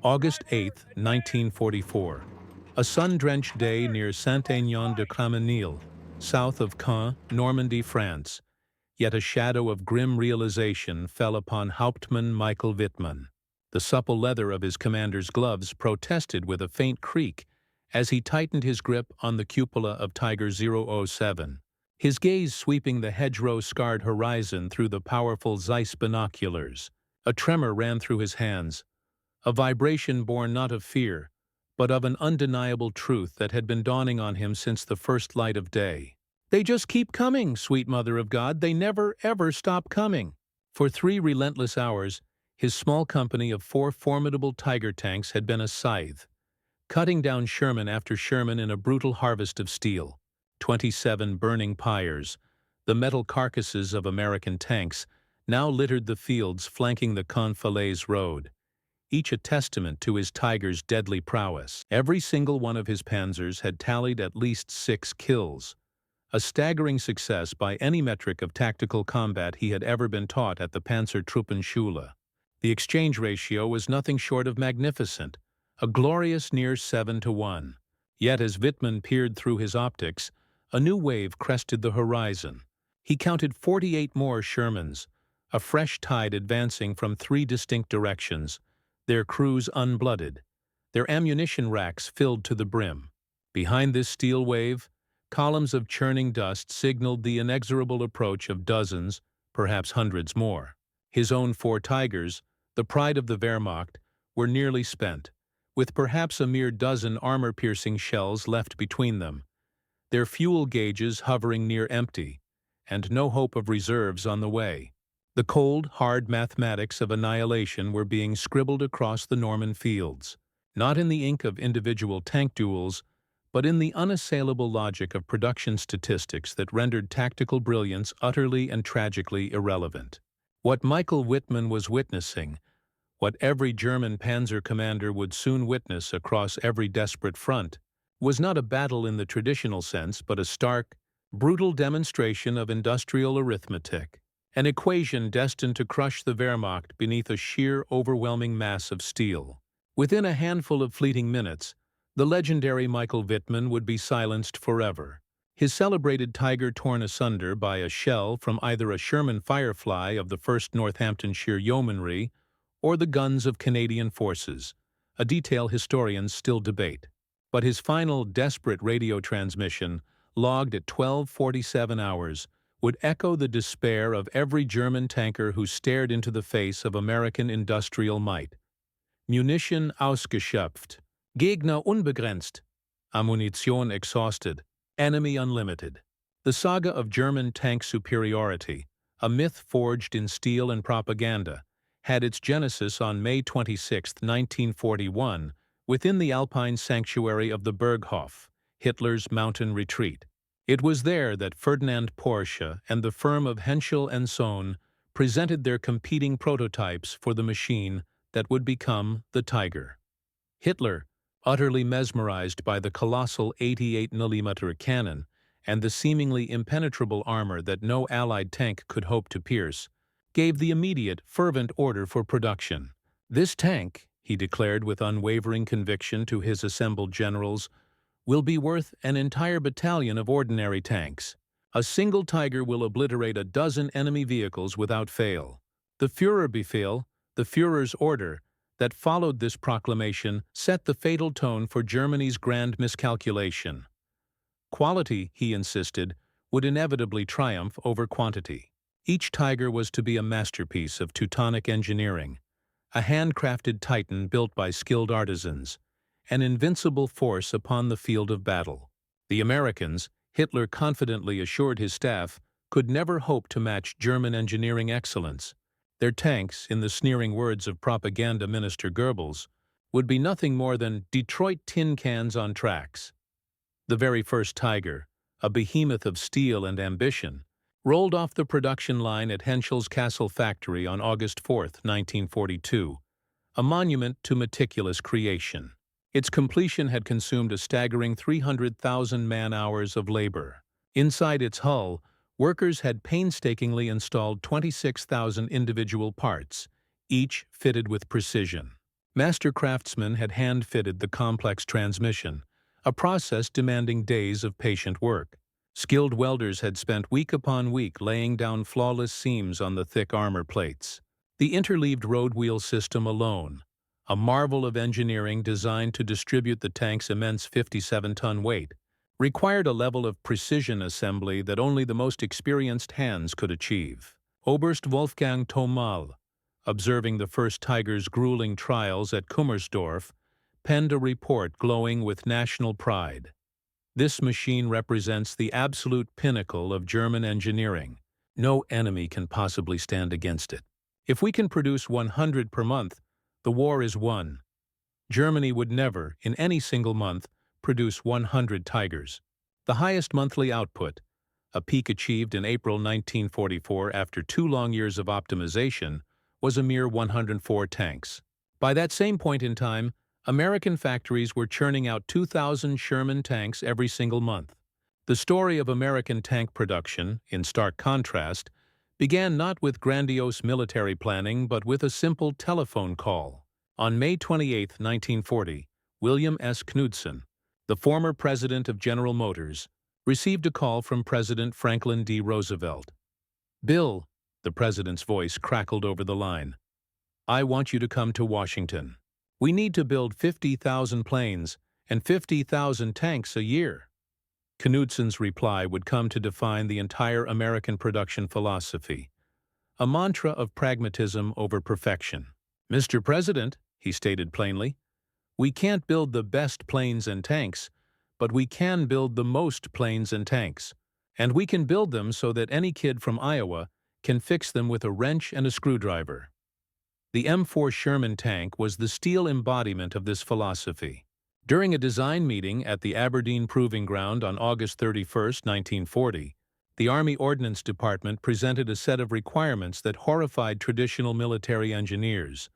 August 8, 1944. A sun-drenched day near Saint-Aignan-de-Cramesnil, south of Caen, Normandy, France. Yet a shadow of grim realization fell upon Hauptmann Michael Wittmann. The supple leather of his commander's gloves protested with a faint creak as he tightened his grip on the cupola of Tiger 007, his gaze sweeping the hedgerow-scarred horizon through the powerful Zeiss binoculars. A tremor ran through his hands, a vibration born not of fear, but of an undeniable truth that had been dawning on him since the first light of day. "They just keep coming, sweet Mother of God, they never ever stop coming." For 3 relentless hours, his small company of 4 formidable Tiger tanks had been a scythe, cutting down Sherman after Sherman in a brutal harvest of steel. 27 burning pyres, the metal carcasses of American tanks, now littered the fields flanking the Caen-Falaise road, each a testament to his Tiger's deadly prowess. Every single one of his panzers had tallied at least 6 kills, a staggering success by any metric of tactical combat he had ever been taught at the Panzertruppenschule. The exchange ratio was nothing short of magnificent, a glorious near 7-to-1. Yet as Wittmann peered through his optics, a new wave crested the horizon. He counted 48 more Shermans, a fresh tide advancing from 3 distinct directions, their crews unblooded, their ammunition racks filled to the brim. Behind this steel wave, columns of churning dust signaled the inexorable approach of dozens, perhaps hundreds more. His own 4 Tigers, the pride of the Wehrmacht, were nearly spent, with perhaps a mere dozen armor-piercing shells left between them, their fuel gauges hovering near empty, and no hope of reserves on the way. The cold, hard mathematics of annihilation were being scribbled across the Norman fields, not in the ink of individual tank duels, but in the unassailable logic of production statistics that rendered tactical brilliance utterly and tragically irrelevant. What Michael Wittmann was witnessing, what every German panzer commander would soon witness across every desperate front, was not a battle in the traditional sense, but a stark, brutal demonstration of industrial arithmetic, an equation destined to crush the Wehrmacht beneath a sheer, overwhelming mass of steel. Within a handful of fleeting minutes, the legendary Michael Wittmann would be silenced forever, his celebrated Tiger torn asunder by a shell from either a Sherman Firefly of the 1st Northamptonshire Yeomanry or the guns of Canadian forces, a detail historians still debate. But his final, desperate radio transmission, logged at 12:47 hours, would echo the despair of every German tanker who stared into the face of American industrial might. Munition ausgeschöpft, Gegner unbegrenzt, Ammunition exhausted, enemy unlimited. The saga of German tank superiority, a myth forged in steel and propaganda, had its genesis on May 26, 1941, within the Alpine sanctuary of the Berghof, Hitler's mountain retreat. It was there that Ferdinand Porsche and the firm of Henschel and Sohn presented their competing prototypes for the machine that would become the Tiger. Hitler, utterly mesmerized by the colossal 88mm cannon and the seemingly impenetrable armor that no Allied tank could hope to pierce, gave the immediate, fervent order for production. "This tank," he declared with unwavering conviction to his assembled generals, "will be worth an entire battalion of ordinary tanks. A single Tiger will obliterate a dozen enemy vehicles without fail." The Führerbefehl, the Führer's order, that followed this proclamation set the fatal tone for Germany's grand miscalculation. Quality, he insisted, would inevitably triumph over quantity. Each Tiger was to be a masterpiece of Teutonic engineering, a handcrafted titan built by skilled artisans, an invincible force upon the field of battle. The Americans, Hitler confidently assured his staff, could never hope to match German engineering excellence. Their tanks, in the sneering words of propaganda minister Goebbels, would be nothing more than Detroit tin cans on tracks. The very first Tiger, a behemoth of steel and ambition, rolled off the production line at Henschel's Castle factory on August 4, 1942, a monument to meticulous creation. Its completion had consumed a staggering 300,000 man-hours of labor. Inside its hull, workers had painstakingly installed 26,000 individual parts, each fitted with precision. Master craftsmen had hand-fitted the complex transmission, a process demanding days of patient work. Skilled welders had spent week upon week laying down flawless seams on the thick armor plates. The interleaved road wheel system alone, a marvel of engineering designed to distribute the tank's immense 57-ton weight, required a level of precision assembly that only the most experienced hands could achieve. Oberst Wolfgang Thomall, observing the first Tiger's grueling trials at Kummersdorf, penned a report glowing with national pride. This machine represents the absolute pinnacle of German engineering. No enemy can possibly stand against it. If we can produce 100 per month, the war is won. Germany would never, in any single month, produce 100 Tigers. The highest monthly output, a peak achieved in April 1944 after 2 long years of optimization, was a mere 104 tanks. By that same point in time, American factories were churning out 2,000 Sherman tanks every single month. The story of American tank production, in stark contrast, began not with grandiose military planning but with a simple telephone call. On May 28, 1940, William S. Knudsen, the former president of General Motors, received a call from President Franklin D. Roosevelt. "Bill," the president's voice crackled over the line, "I want you to come to Washington. We need to build 50,000 planes and 50,000 tanks a year." Knudsen's reply would come to define the entire American production philosophy, a mantra of pragmatism over perfection. "Mr. President," he stated plainly, "we can't build the best planes and tanks, but we can build the most planes and tanks, and we can build them so that any kid from Iowa can fix them with a wrench and a screwdriver." The M4 Sherman tank was the steel embodiment of this philosophy. During a design meeting at the Aberdeen Proving Ground on August 31, 1940, the Army Ordnance Department presented a set of requirements that horrified traditional military engineers,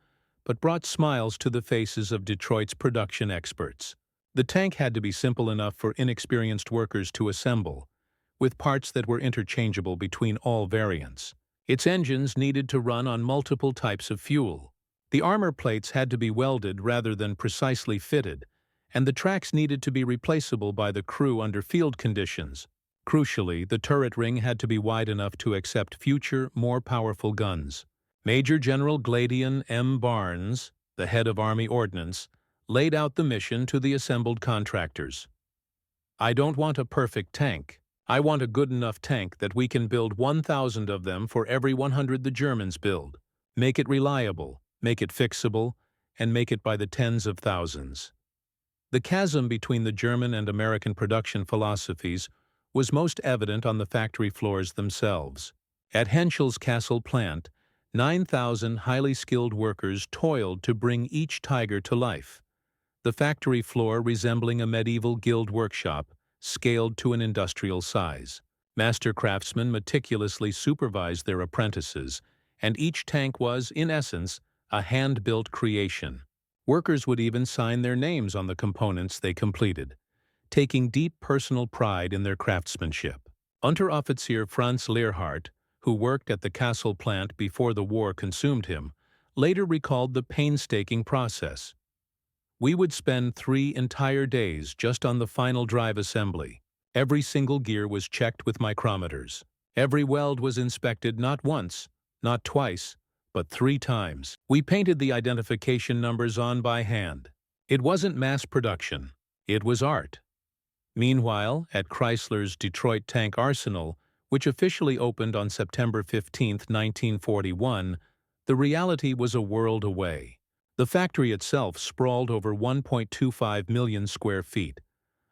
but brought smiles to the faces of Detroit's production experts. The tank had to be simple enough for inexperienced workers to assemble, with parts that were interchangeable between all variants. Its engines needed to run on multiple types of fuel. The armor plates had to be welded rather than precisely fitted, and the tracks needed to be replaceable by the crew under field conditions. Crucially, the turret ring had to be wide enough to accept future, more powerful guns. Major General Gladian M. Barnes, the head of Army Ordnance, laid out the mission to the assembled contractors. "I don't want a perfect tank. I want a good enough tank that we can build 1,000 of them for every 100 the Germans build. Make it reliable, make it fixable, and make it by the tens of thousands." The chasm between the German and American production philosophies was most evident on the factory floors themselves. At Henschel's Castle plant, 9,000 highly skilled workers toiled to bring each Tiger to life, the factory floor resembling a medieval guild workshop, scaled to an industrial size. Master craftsmen meticulously supervised their apprentices, and each tank was, in essence, a hand-built creation. Workers would even sign their names on the components they completed, taking deep personal pride in their craftsmanship. Unteroffizier Franz Lehrhardt, who worked at the Kassel plant before the war consumed him, later recalled the painstaking process. "We would spend 3 entire days just on the final drive assembly. Every single gear was checked with micrometers. Every weld was inspected not once, not twice, but 3 times. We painted the identification numbers on by hand. It wasn't mass production. It was art." Meanwhile, at Chrysler's Detroit Tank Arsenal, which officially opened on September 15, 1941, the reality was a world away. The factory itself sprawled over 1.25 million square feet,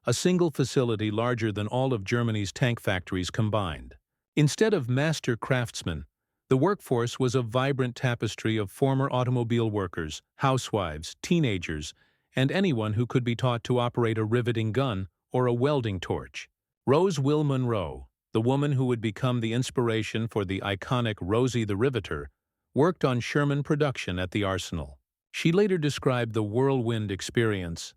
a single facility larger than all of Germany's tank factories combined. Instead of master craftsmen, the workforce was a vibrant tapestry of former automobile workers, housewives, teenagers, and anyone who could be taught to operate a riveting gun or a welding torch. Rose Will Monroe, the woman who would become the inspiration for the iconic Rosie the Riveter, worked on Sherman production at the Arsenal. She later described the whirlwind experience.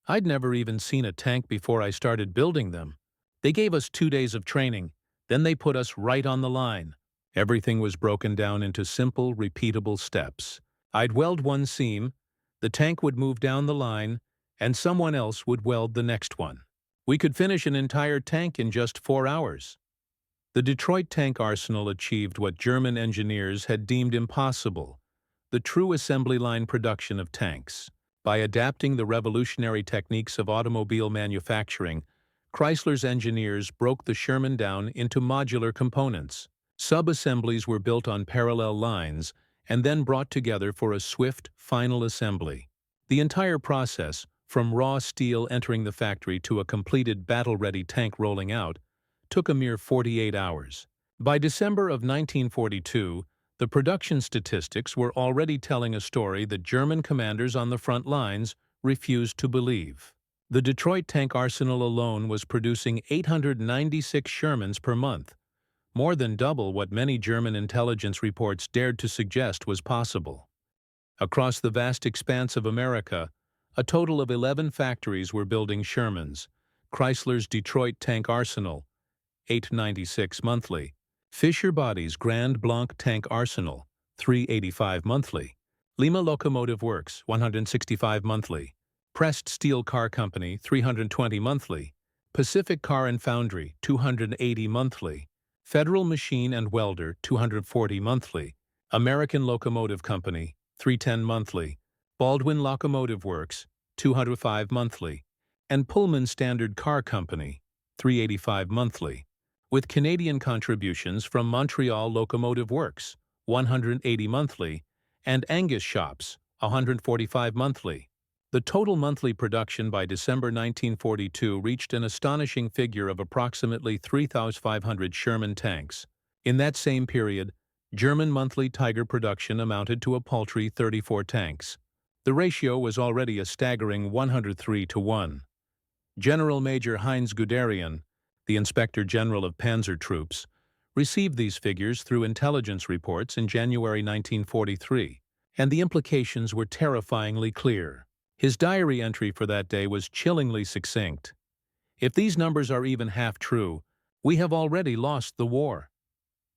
"I'd never even seen a tank before I started building them. They gave us 2 days of training, then they put us right on the line. Everything was broken down into simple, repeatable steps. I'd weld one seam, The tank would move down the line, and someone else would weld the next one. We could finish an entire tank in just 4 hours. The Detroit tank arsenal achieved what German engineers had deemed impossible: the true assembly line production of tanks. By adapting the revolutionary techniques of automobile manufacturing, Chrysler's engineers broke the Sherman down into modular components. Sub-assemblies were built on parallel lines and then brought together for a swift, final assembly. The entire process, from raw steel entering the factory to a completed battle-ready tank rolling out, took a mere 48 hours. By December of 1942, the production statistics were already telling a story that German commanders on the front lines refused to believe. The Detroit tank arsenal alone was producing 896 Shermans per month, more than double what many German intelligence reports dared to suggest was possible. Across the vast expanse of America, a total of 11 factories were building Shermans: Chrysler's Detroit tank arsenal, 896 monthly; Fisher Body's Grand Blanc tank arsenal, 385 monthly; Lima Locomotive Works, 165 monthly; Pressed Steel Car Company, 320 monthly; Pacific Car and Foundry, 280 monthly; Federal Machine and Welder, 240 monthly; American Locomotive Company, 310 monthly; Baldwin Locomotive Works, 205 monthly; and Pullman Standard Car Company, 385 monthly, with Canadian contributions from Montreal Locomotive Works, 180 monthly, and Angus Shops, 145 monthly. The total monthly production by December 1942 reached an astonishing figure of approximately 3,500 Sherman tanks. In that same period, German monthly Tiger production amounted to a paltry 34 tanks. The ratio was already a staggering 103-1. General Major Heinz Guderian, the Inspector General of Panzer Troops, received these figures through intelligence reports in January 1943, and the implications were terrifyingly clear. His diary entry for that day was chillingly succinct. "If these numbers are even half true, we have already lost the war."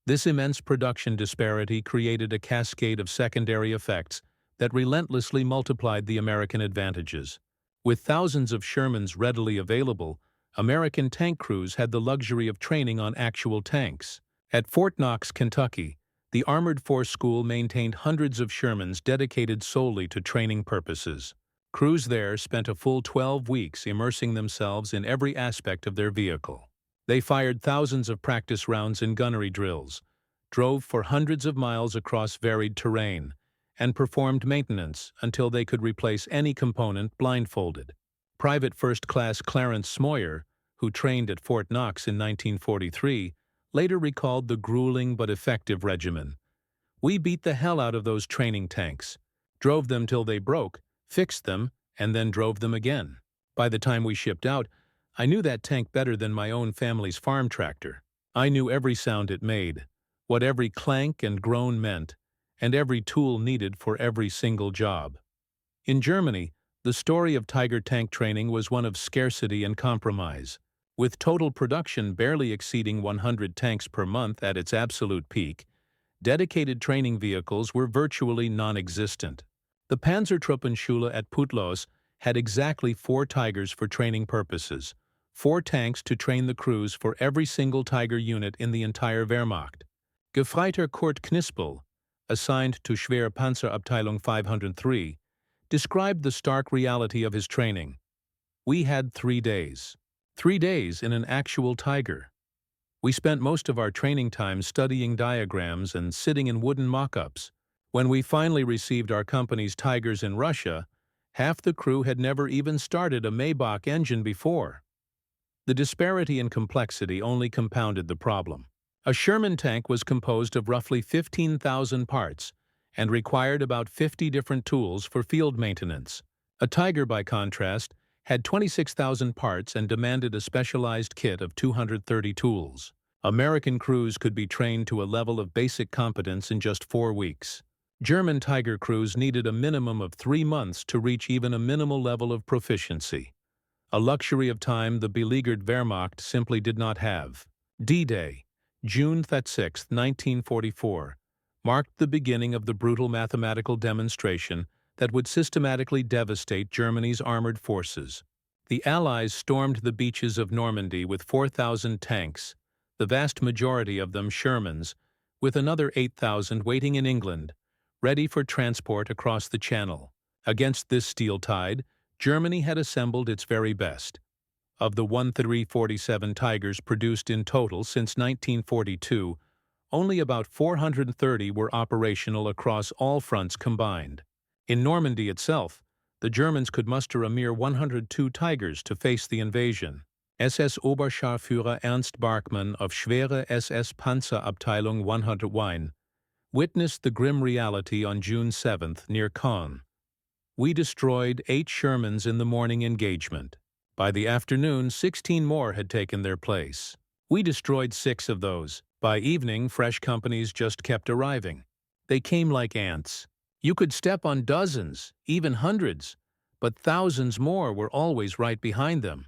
This immense production disparity created a cascade of secondary effects that relentlessly multiplied the American advantages. With thousands of Shermans readily available, American tank crews had the luxury of training on actual tanks. At Fort Knox, Kentucky, the Armored Force School maintained hundreds of Shermans dedicated solely to training purposes. Crews there spent a full 12 weeks immersing themselves in every aspect of their vehicle. They fired thousands of practice rounds in gunnery drills, drove for hundreds of miles across varied terrain, and performed maintenance until they could replace any component blindfolded. Private First Class Clarence Smoyer, who trained at Fort Knox in 1943, later recalled the grueling but effective regimen. "We beat the hell out of those training tanks, drove them till they broke, fixed them, and then drove them again. By the time we shipped out, I knew that tank better than my own family's farm tractor. I knew every sound it made, what every clank and groan meant, and every tool needed for every single job." In Germany, the story of Tiger tank training was one of scarcity and compromise. With total production barely exceeding 100 tanks per month at its absolute peak, dedicated training vehicles were virtually non-existent. The Panzertruppenschule at Putlos had exactly 4 Tigers for training purposes, 4 tanks to train the crews for every single Tiger unit in the entire Wehrmacht. Gefreiter Kurt Knispel, assigned to Schwerpanzerabteilung 503, described the stark reality of his training. "We had 3 days. 3 days in an actual Tiger. We spent most of our training time studying diagrams and sitting in wooden mock-ups. When we finally received our company's Tigers in Russia, half the crew had never even started a Maybach engine before." The disparity in complexity only compounded the problem. A Sherman tank was composed of roughly 15,000 parts and required about 50 different tools for field maintenance. A Tiger, by contrast, had 26,000 parts and demanded a specialized kit of 230 tools. American crews could be trained to a level of basic competence in just 4 weeks. German Tiger crews needed a minimum of 3 months to reach even a minimal level of proficiency, a luxury of time the beleaguered Wehrmacht simply did not have. D-Day, June 6, 1944, marked the beginning of the brutal mathematical demonstration that would systematically devastate Germany's armored forces. The Allies stormed the beaches of Normandy with 4,000 tanks, the vast majority of them Shermans, with another 8,000 waiting in England, ready for transport across the Channel. Against this steel tide, Germany had assembled its very best. Of the 1,347 Tigers produced in total since 1942, only about 430 were operational across all fronts combined. In Normandy itself, the Germans could muster a mere 102 Tigers to face the invasion. SS Oberscharführer Ernst Barkmann of Schwere SS Panzerabteilung 101 witnessed the grim reality on June 7th near Caen. "We destroyed 8 Shermans in the morning engagement. By the afternoon, 16 more had taken their place. We destroyed 6 of those. By evening, fresh companies just kept arriving. They came like ants. You could step on dozens, even hundreds, but thousands more were always right behind them."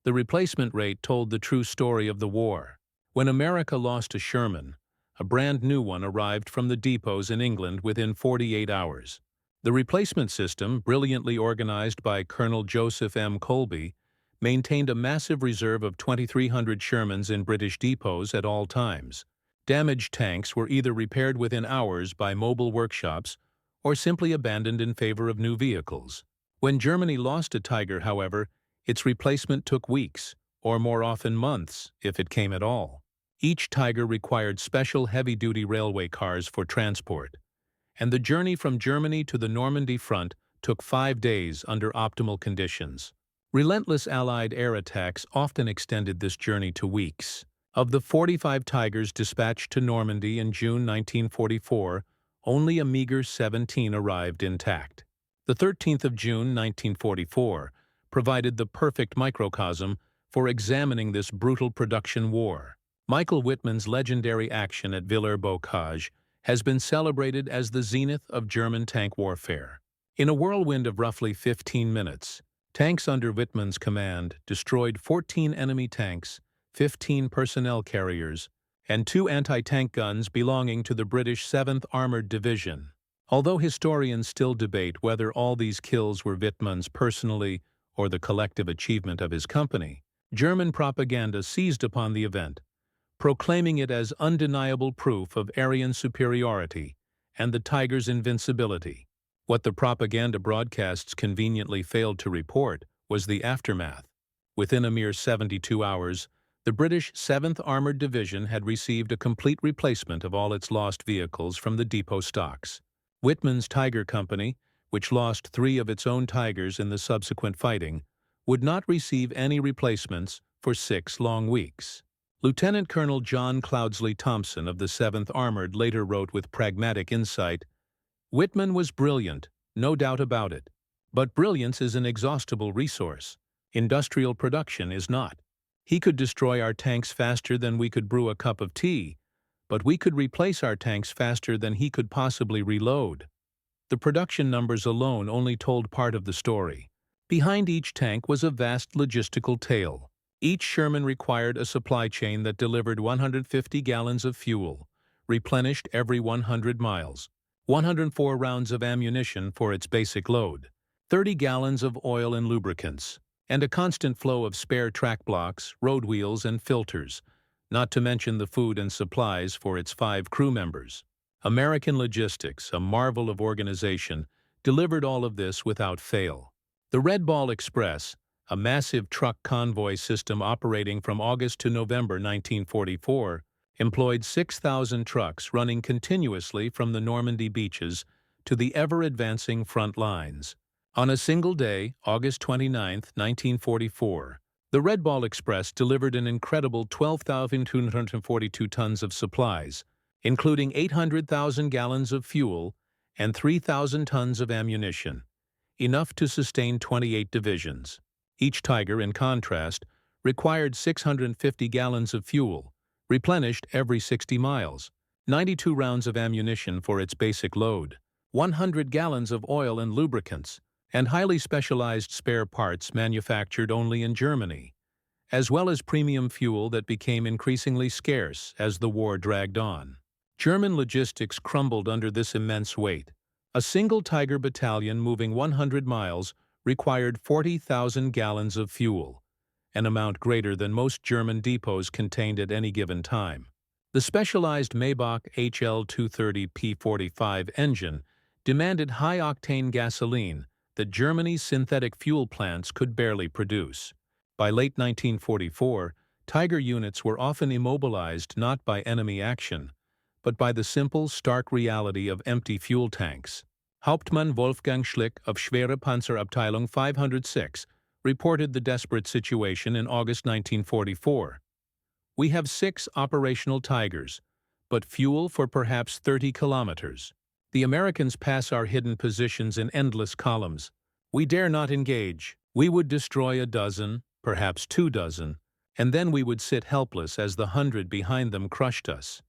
The replacement rate told the true story of the war. When America lost a Sherman, a brand new one arrived from the depots in England within 48 hours. The replacement system, brilliantly organized by Colonel Joseph M. Colby, maintained a massive reserve of 2,300 Shermans in British depots at all times. Damaged tanks were either repaired within hours by mobile workshops or simply abandoned in favor of new vehicles. When Germany lost a Tiger, however, its replacement took weeks, or more often months, if it came at all. Each Tiger required special heavy-duty railway cars for transport, and the journey from Germany to the Normandy front took 5 days under optimal conditions. Relentless Allied air attacks often extended this journey to weeks. Of the 45 Tigers dispatched to Normandy in June 1944, only a meager 17 arrived intact. The 13th of June 1944 provided the perfect microcosm for examining this brutal production war. Michael Wittmann's legendary action at Villers-Bocage has been celebrated as the zenith of German tank warfare. In a whirlwind of roughly 15 minutes, tanks under Wittmann's command destroyed 14 enemy tanks, 15 personnel carriers, and 2 anti-tank guns belonging to the British 7th Armored Division. Although historians still debate whether all these kills were Wittmann's personally or the collective achievement of his company, German propaganda seized upon the event, proclaiming it as undeniable proof of Aryan superiority and the Tiger's invincibility. What the propaganda broadcasts conveniently failed to report was the aftermath. Within a mere 72 hours, the British 7th Armored Division had received a complete replacement of all its lost vehicles from the depot stocks. Wittmann's Tiger Company, which lost 3 of its own Tigers in the subsequent fighting, would not receive any replacements for 6 long weeks. Lieutenant Colonel John Cloudsley Thompson of the 7th Armored later wrote with pragmatic insight, "Wittmann was brilliant, no doubt about it. But brilliance is an inexhaustible resource. Industrial production is not. He could destroy our tanks faster than we could brew a cup of tea, but we could replace our tanks faster than he could possibly reload." The production numbers alone only told part of the story. Behind each tank was a vast logistical tale. Each Sherman required a supply chain that delivered 150 gallons of fuel, replenished every 100 miles, 104 rounds of ammunition for its basic load, 30 gallons of oil and lubricants, and a constant flow of spare track blocks, road wheels, and filters, not to mention the food and supplies for its 5 crew members. American logistics, a marvel of organization, delivered all of this without fail. The Red Ball Express, a massive truck convoy system operating from August to November 1944, employed 6,000 trucks running continuously from the Normandy beaches to the ever-advancing front lines. On a single day, August 29, 1944, the Red Ball Express delivered an incredible 12,242 tons of supplies, including 800,000 gallons of fuel and 3,000 tons of ammunition, enough to sustain 28 divisions. Each Tiger, in contrast, required 650 gallons of fuel, replenished every 60 miles, 92 rounds of ammunition for its basic load, 100 gallons of oil and lubricants, and highly specialized spare parts manufactured only in Germany, as well as premium fuel that became increasingly scarce as the war dragged on. German logistics crumbled under this immense weight. A single Tiger battalion moving 100 miles required 40,000 gallons of fuel, an amount greater than most German depots contained at any given time. The specialized Maybach HL-230 P45 engine demanded high-octane gasoline that Germany's synthetic fuel plants could barely produce. By late 1944, Tiger units were often immobilized not by enemy action, but by the simple, stark reality of empty fuel tanks. Hauptmann Wolfgang Schlick of Schwere Panzerabteilung 506 reported the desperate situation in August 1944. "We have 6 operational Tigers, but fuel for perhaps 30 kilometers. The Americans pass our hidden positions in endless columns. We dare not engage. We would destroy a dozen, perhaps 2 dozen, and then we would sit helpless as the 100 behind them crushed us."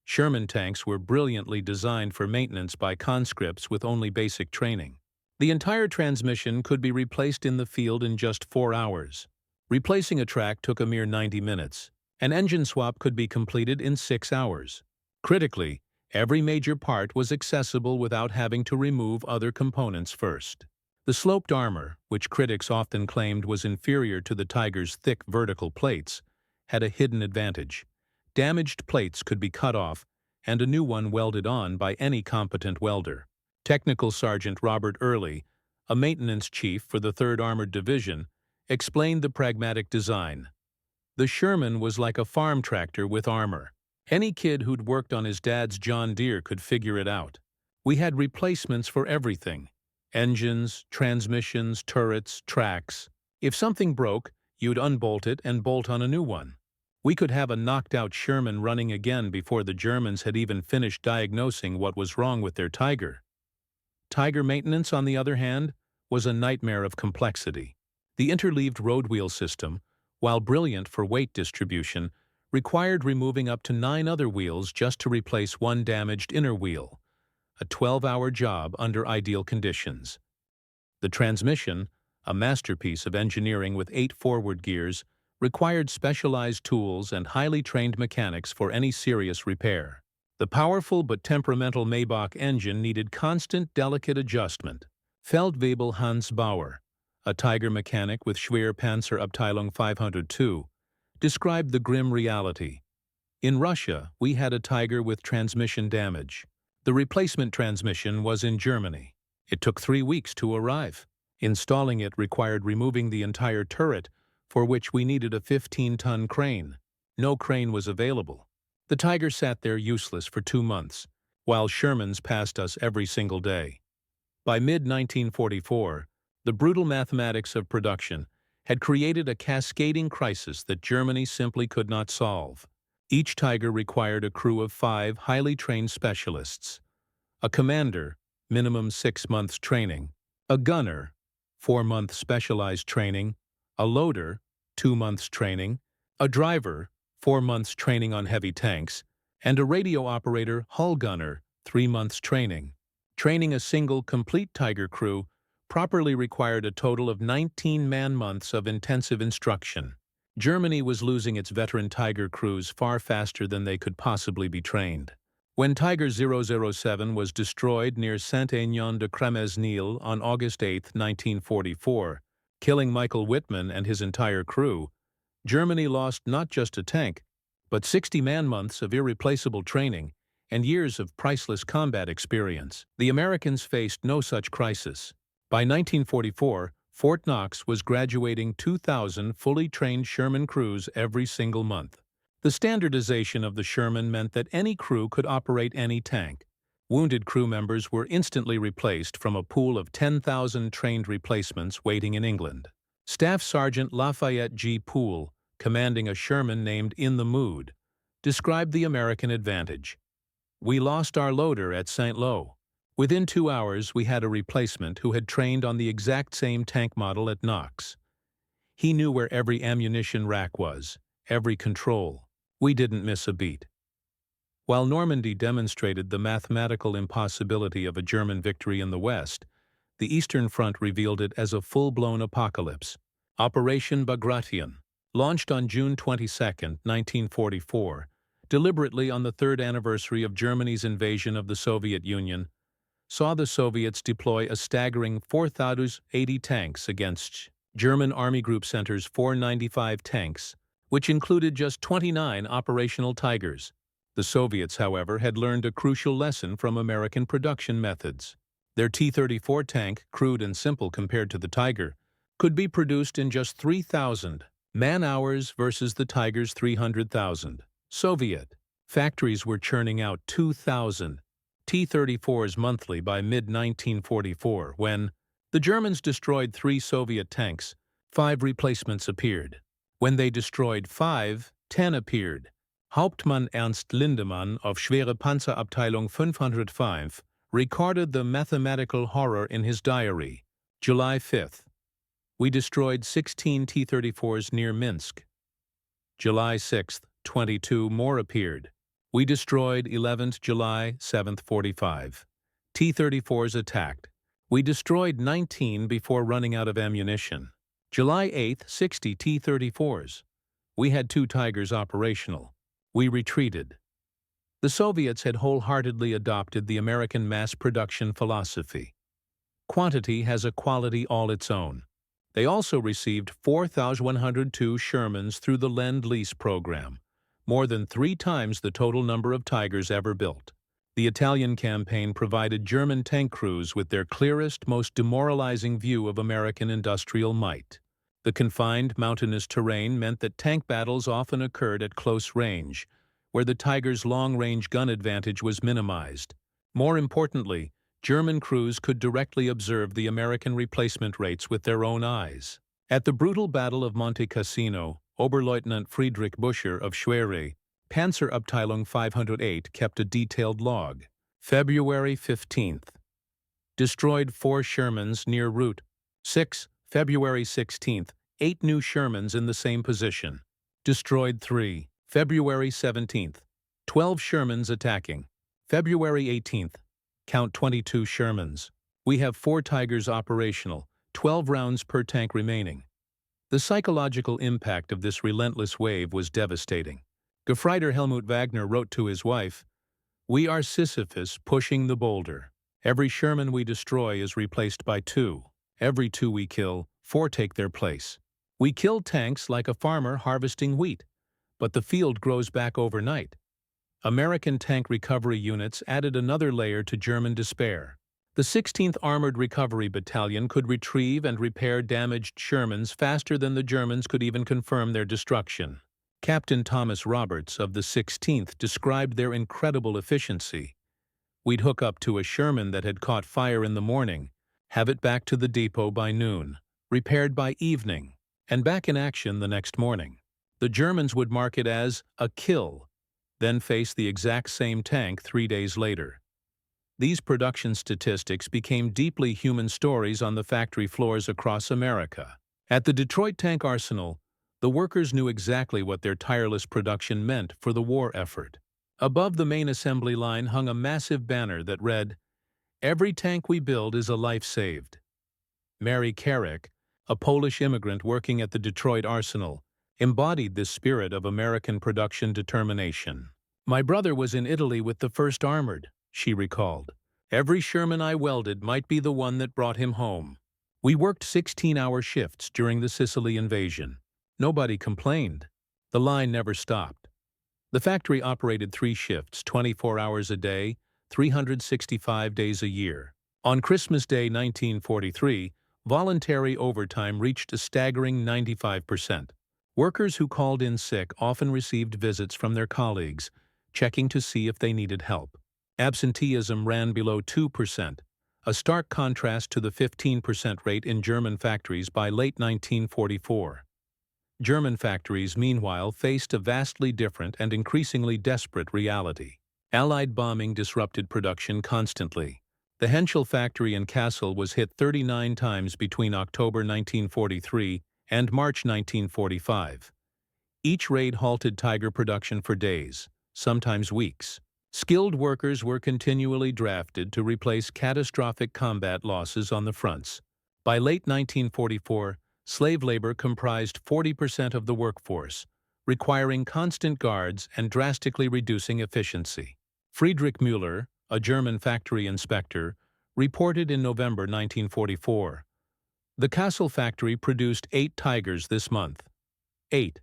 Sherman tanks were brilliantly designed for maintenance by conscripts with only basic training. The entire transmission could be replaced in the field in just 4 hours. Replacing a track took a mere 90 minutes. An engine swap could be completed in 6 hours. Critically, every major part was accessible without having to remove other components first. The sloped armor, which critics often claimed was inferior to the Tiger's thick vertical plates, had a hidden advantage. Damaged plates could be cut off and a new one welded on by any competent welder. Technical Sergeant Robert Early, a maintenance chief for the 3rd Armored Division, explained the pragmatic design. "The Sherman was like a farm tractor with armor. Any kid who'd worked on his dad's John Deere could figure it out. We had replacements for everything: engines, transmissions, turrets, tracks. If something broke, you'd unbolt it and bolt on a new one. We could have a knocked-out Sherman running again before the Germans had even finished diagnosing what was wrong with their Tiger." Tiger maintenance, on the other hand, was a nightmare of complexity. The interleaved road wheel system, while brilliant for weight distribution, required removing up to 9 other wheels just to replace one damaged inner wheel, a 12-hour job under ideal conditions. The transmission, a masterpiece of engineering with 8 forward gears, required specialized tools and highly trained mechanics for any serious repair. The powerful but temperamental Maybach engine needed constant, delicate adjustment. Feldwebel Hans Bauer, a Tiger mechanic with Schwere Panzerabteilung 502, described the grim reality. "In Russia, we had a Tiger with transmission damage. The replacement transmission was in Germany. It took 3 weeks to arrive. Installing it required removing the entire turret, for which we needed a 15-ton crane. No crane was available. The Tiger sat there useless for 2 months, while Shermans passed us every single day." By mid-1944, the brutal mathematics of production had created a cascading crisis that Germany simply could not solve. Each Tiger required a crew of 5 highly trained specialists: a commander, minimum 6 months training; a gunner, 4-month specialized training; a loader, 2 months training; a driver, 4 months training on heavy tanks; and a radio operator, hull gunner, 3 months training. Training a single, complete Tiger crew properly required a total of 19 man-months of intensive instruction. Germany was losing its veteran Tiger crews far faster than they could possibly be trained. When Tiger 007 was destroyed near Saint-Aignan-de-Cramaisnil on August 8, 1944, killing Michael Wittmann and his entire crew, Germany lost not just a tank, but 60 man-months of irreplaceable training and years of priceless combat experience. The Americans faced no such crisis. By 1944, Fort Knox was graduating 2,000 fully trained Sherman crews every single month. The standardization of the Sherman meant that any crew could operate any tank. Wounded crew members were instantly replaced from a pool of 10,000 trained replacements waiting in England. Staff Sergeant Lafayette G. Poole, commanding a Sherman named In the Mood, described the American advantage. "We lost our loader at St. Lo. Within 2 hours, we had a replacement who had trained on the exact same tank model at Knox. He knew where every ammunition rack was, every control. We didn't miss a beat." While Normandy demonstrated the mathematical impossibility of a German victory in the West, the Eastern Front revealed it as a full-blown apocalypse. Operation Bagration, launched on June 22, 1944, deliberately on the 3rd anniversary of Germany's invasion of the Soviet Union, saw the Soviets deploy a staggering 4,080 tanks against German Army Group Center's 495 tanks, which included just 29 operational Tigers. The Soviets, however, had learned a crucial lesson from American production methods. Their T-34 tank, crude and simple compared to the Tiger, could be produced in just 3,000 man-hours versus the Tiger's 300,000. Soviet factories were churning out 2,000 T-34s monthly by mid-1944 when the Germans destroyed 3 Soviet tanks. 5 replacements appeared. When they destroyed 5, 10 appeared. Hauptmann Ernst Lindemann of Schwere Panzerabteilung 505 recorded the mathematical horror in his diary. July 5th. We destroyed 16 T-34s near Minsk. July 6th, 22 more appeared. We destroyed 11th July 7th 45. T-34s attacked. We destroyed 19 before running out of ammunition. July 8th, 60 T-34s. We had 2 Tigers operational. We retreated. The Soviets had wholeheartedly adopted the American mass production philosophy. Quantity has a quality all its own. They also received 4,102 Shermans through the Lend-Lease program, more than 3 times the total number of Tigers ever built. The Italian campaign provided German tank crews with their clearest, most demoralizing view of American industrial might. The confined mountainous terrain meant that tank battles often occurred at close range, where the Tiger's long-range gun advantage was minimized. More importantly, German crews could directly observe the American replacement rates with their own eyes. At the brutal Battle of Monte Cassino, Oberleutnant Friedrich Buscher of Schwere Panzerabteilung 508 kept a detailed log. February 15th. Destroyed 4 Shermans near Route 6. February 16th. 8 new Shermans in the same position. Destroyed 3. February 17th. 12 Shermans attacking. February 18th. Count 22 Shermans. We have 4 Tigers operational, 12 rounds per tank remaining. The psychological impact of this relentless wave was devastating. Gefreiter Helmut Wagner wrote to his wife, "We are Sisyphus pushing the boulder. Every Sherman we destroy is replaced by 2. Every 2 we kill, 4 take their place. We kill tanks like a farmer harvesting wheat, but the field grows back overnight." American tank recovery units added another layer to German despair. The 16th Armored Recovery Battalion could retrieve and repair damaged Shermans faster than the Germans could even confirm their destruction. Captain Thomas Roberts of the 16th described their incredible efficiency. "We'd hook up to a Sherman that had caught fire in the morning, have it back to the depot by noon, repaired by evening, and back in action the next morning. The Germans would mark it as a kill, then face the exact same tank 3 days later." These production statistics became deeply human stories on the factory floors across America. At the Detroit Tank Arsenal, the workers knew exactly what their tireless production meant for the war effort. Above the main assembly line hung a massive banner that read, "Every tank we build is a life saved." Mary Carrick, a Polish immigrant working at the Detroit Arsenal, embodied this spirit of American production determination. "My brother was in Italy with the 1st Armored," she recalled. "Every Sherman I welded might be the one that brought him home. We worked 16-hour shifts during the Sicily invasion. Nobody complained. The line never stopped." The factory operated 3 shifts, 24 hours a day, 365 days a year. On Christmas Day 1943, voluntary overtime reached a staggering 95%. Workers who called in sick often received visits from their colleagues, checking to see if they needed help. Absenteeism ran below 2%, a stark contrast to the 15% rate in German factories by late 1944. German factories, meanwhile, faced a vastly different and increasingly desperate reality. Allied bombing disrupted production constantly. The Henschel factory in Kassel was hit 39 times between October 1943 and March 1945. Each raid halted Tiger production for days, sometimes weeks. Skilled workers were continually drafted to replace catastrophic combat losses on the fronts. By late 1944, slave labor comprised 40% of the workforce, requiring constant guards and drastically reducing efficiency. Friedrich Müller, a German factory inspector, reported in November 1944. The Castle factory produced 8 Tigers this month. 8.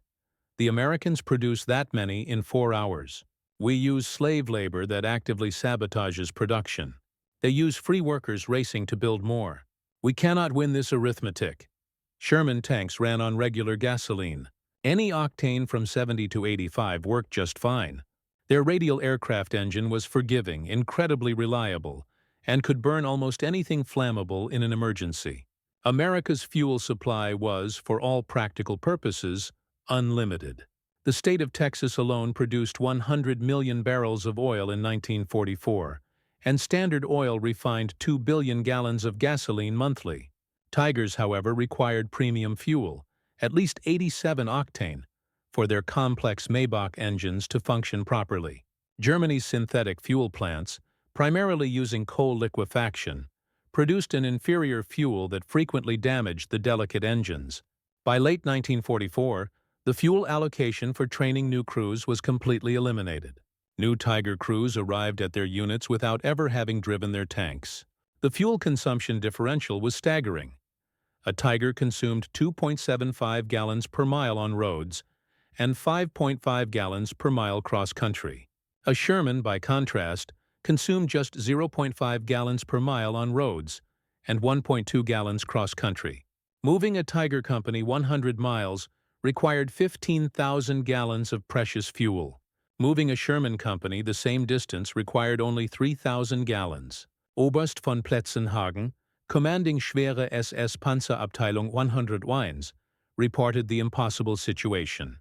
The Americans produced that many in 4 hours. We use slave labor that actively sabotages production. They use free workers racing to build more. We cannot win this arithmetic. Sherman tanks ran on regular gasoline. Any octane from 70 to 85 worked just fine. Their radial aircraft engine was forgiving, incredibly reliable, and could burn almost anything flammable in an emergency. America's fuel supply was, for all practical purposes, unlimited. The state of Texas alone produced 100 million barrels of oil in 1944, and Standard Oil refined 2 billion gallons of gasoline monthly. Tigers, however, required premium fuel, at least 87 octane, for their complex Maybach engines to function properly. Germany's synthetic fuel plants, primarily using coal liquefaction, produced an inferior fuel that frequently damaged the delicate engines. By late 1944, the fuel allocation for training new crews was completely eliminated. New Tiger crews arrived at their units without ever having driven their tanks. The fuel consumption differential was staggering. A Tiger consumed 2.75 gallons per mile on roads and 5.5 gallons per mile cross-country. A Sherman, by contrast, consumed just 0.5 gallons per mile on roads and 1.2 gallons cross-country. Moving a Tiger company 100 miles required 15,000 gallons of precious fuel. Moving a Sherman company the same distance required only 3,000 gallons. Oberst von Pletzenhagen, commanding schwere SS Panzerabteilung 101, reported the impossible situation.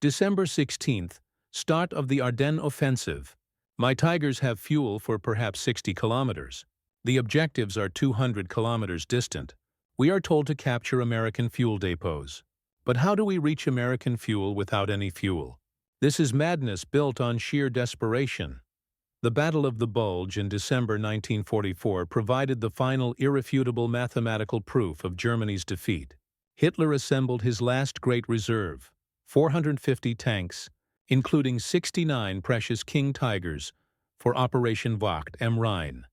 December 16th, start of the Ardennes offensive. My Tigers have fuel for perhaps 60 kilometers. The objectives are 200 kilometers distant. We are told to capture American fuel depots. But how do we reach American fuel without any fuel? This is madness built on sheer desperation. The Battle of the Bulge in December 1944 provided the final irrefutable mathematical proof of Germany's defeat. Hitler assembled his last great reserve, 450 tanks, including 69 precious King Tigers, for Operation Wacht am Rhein.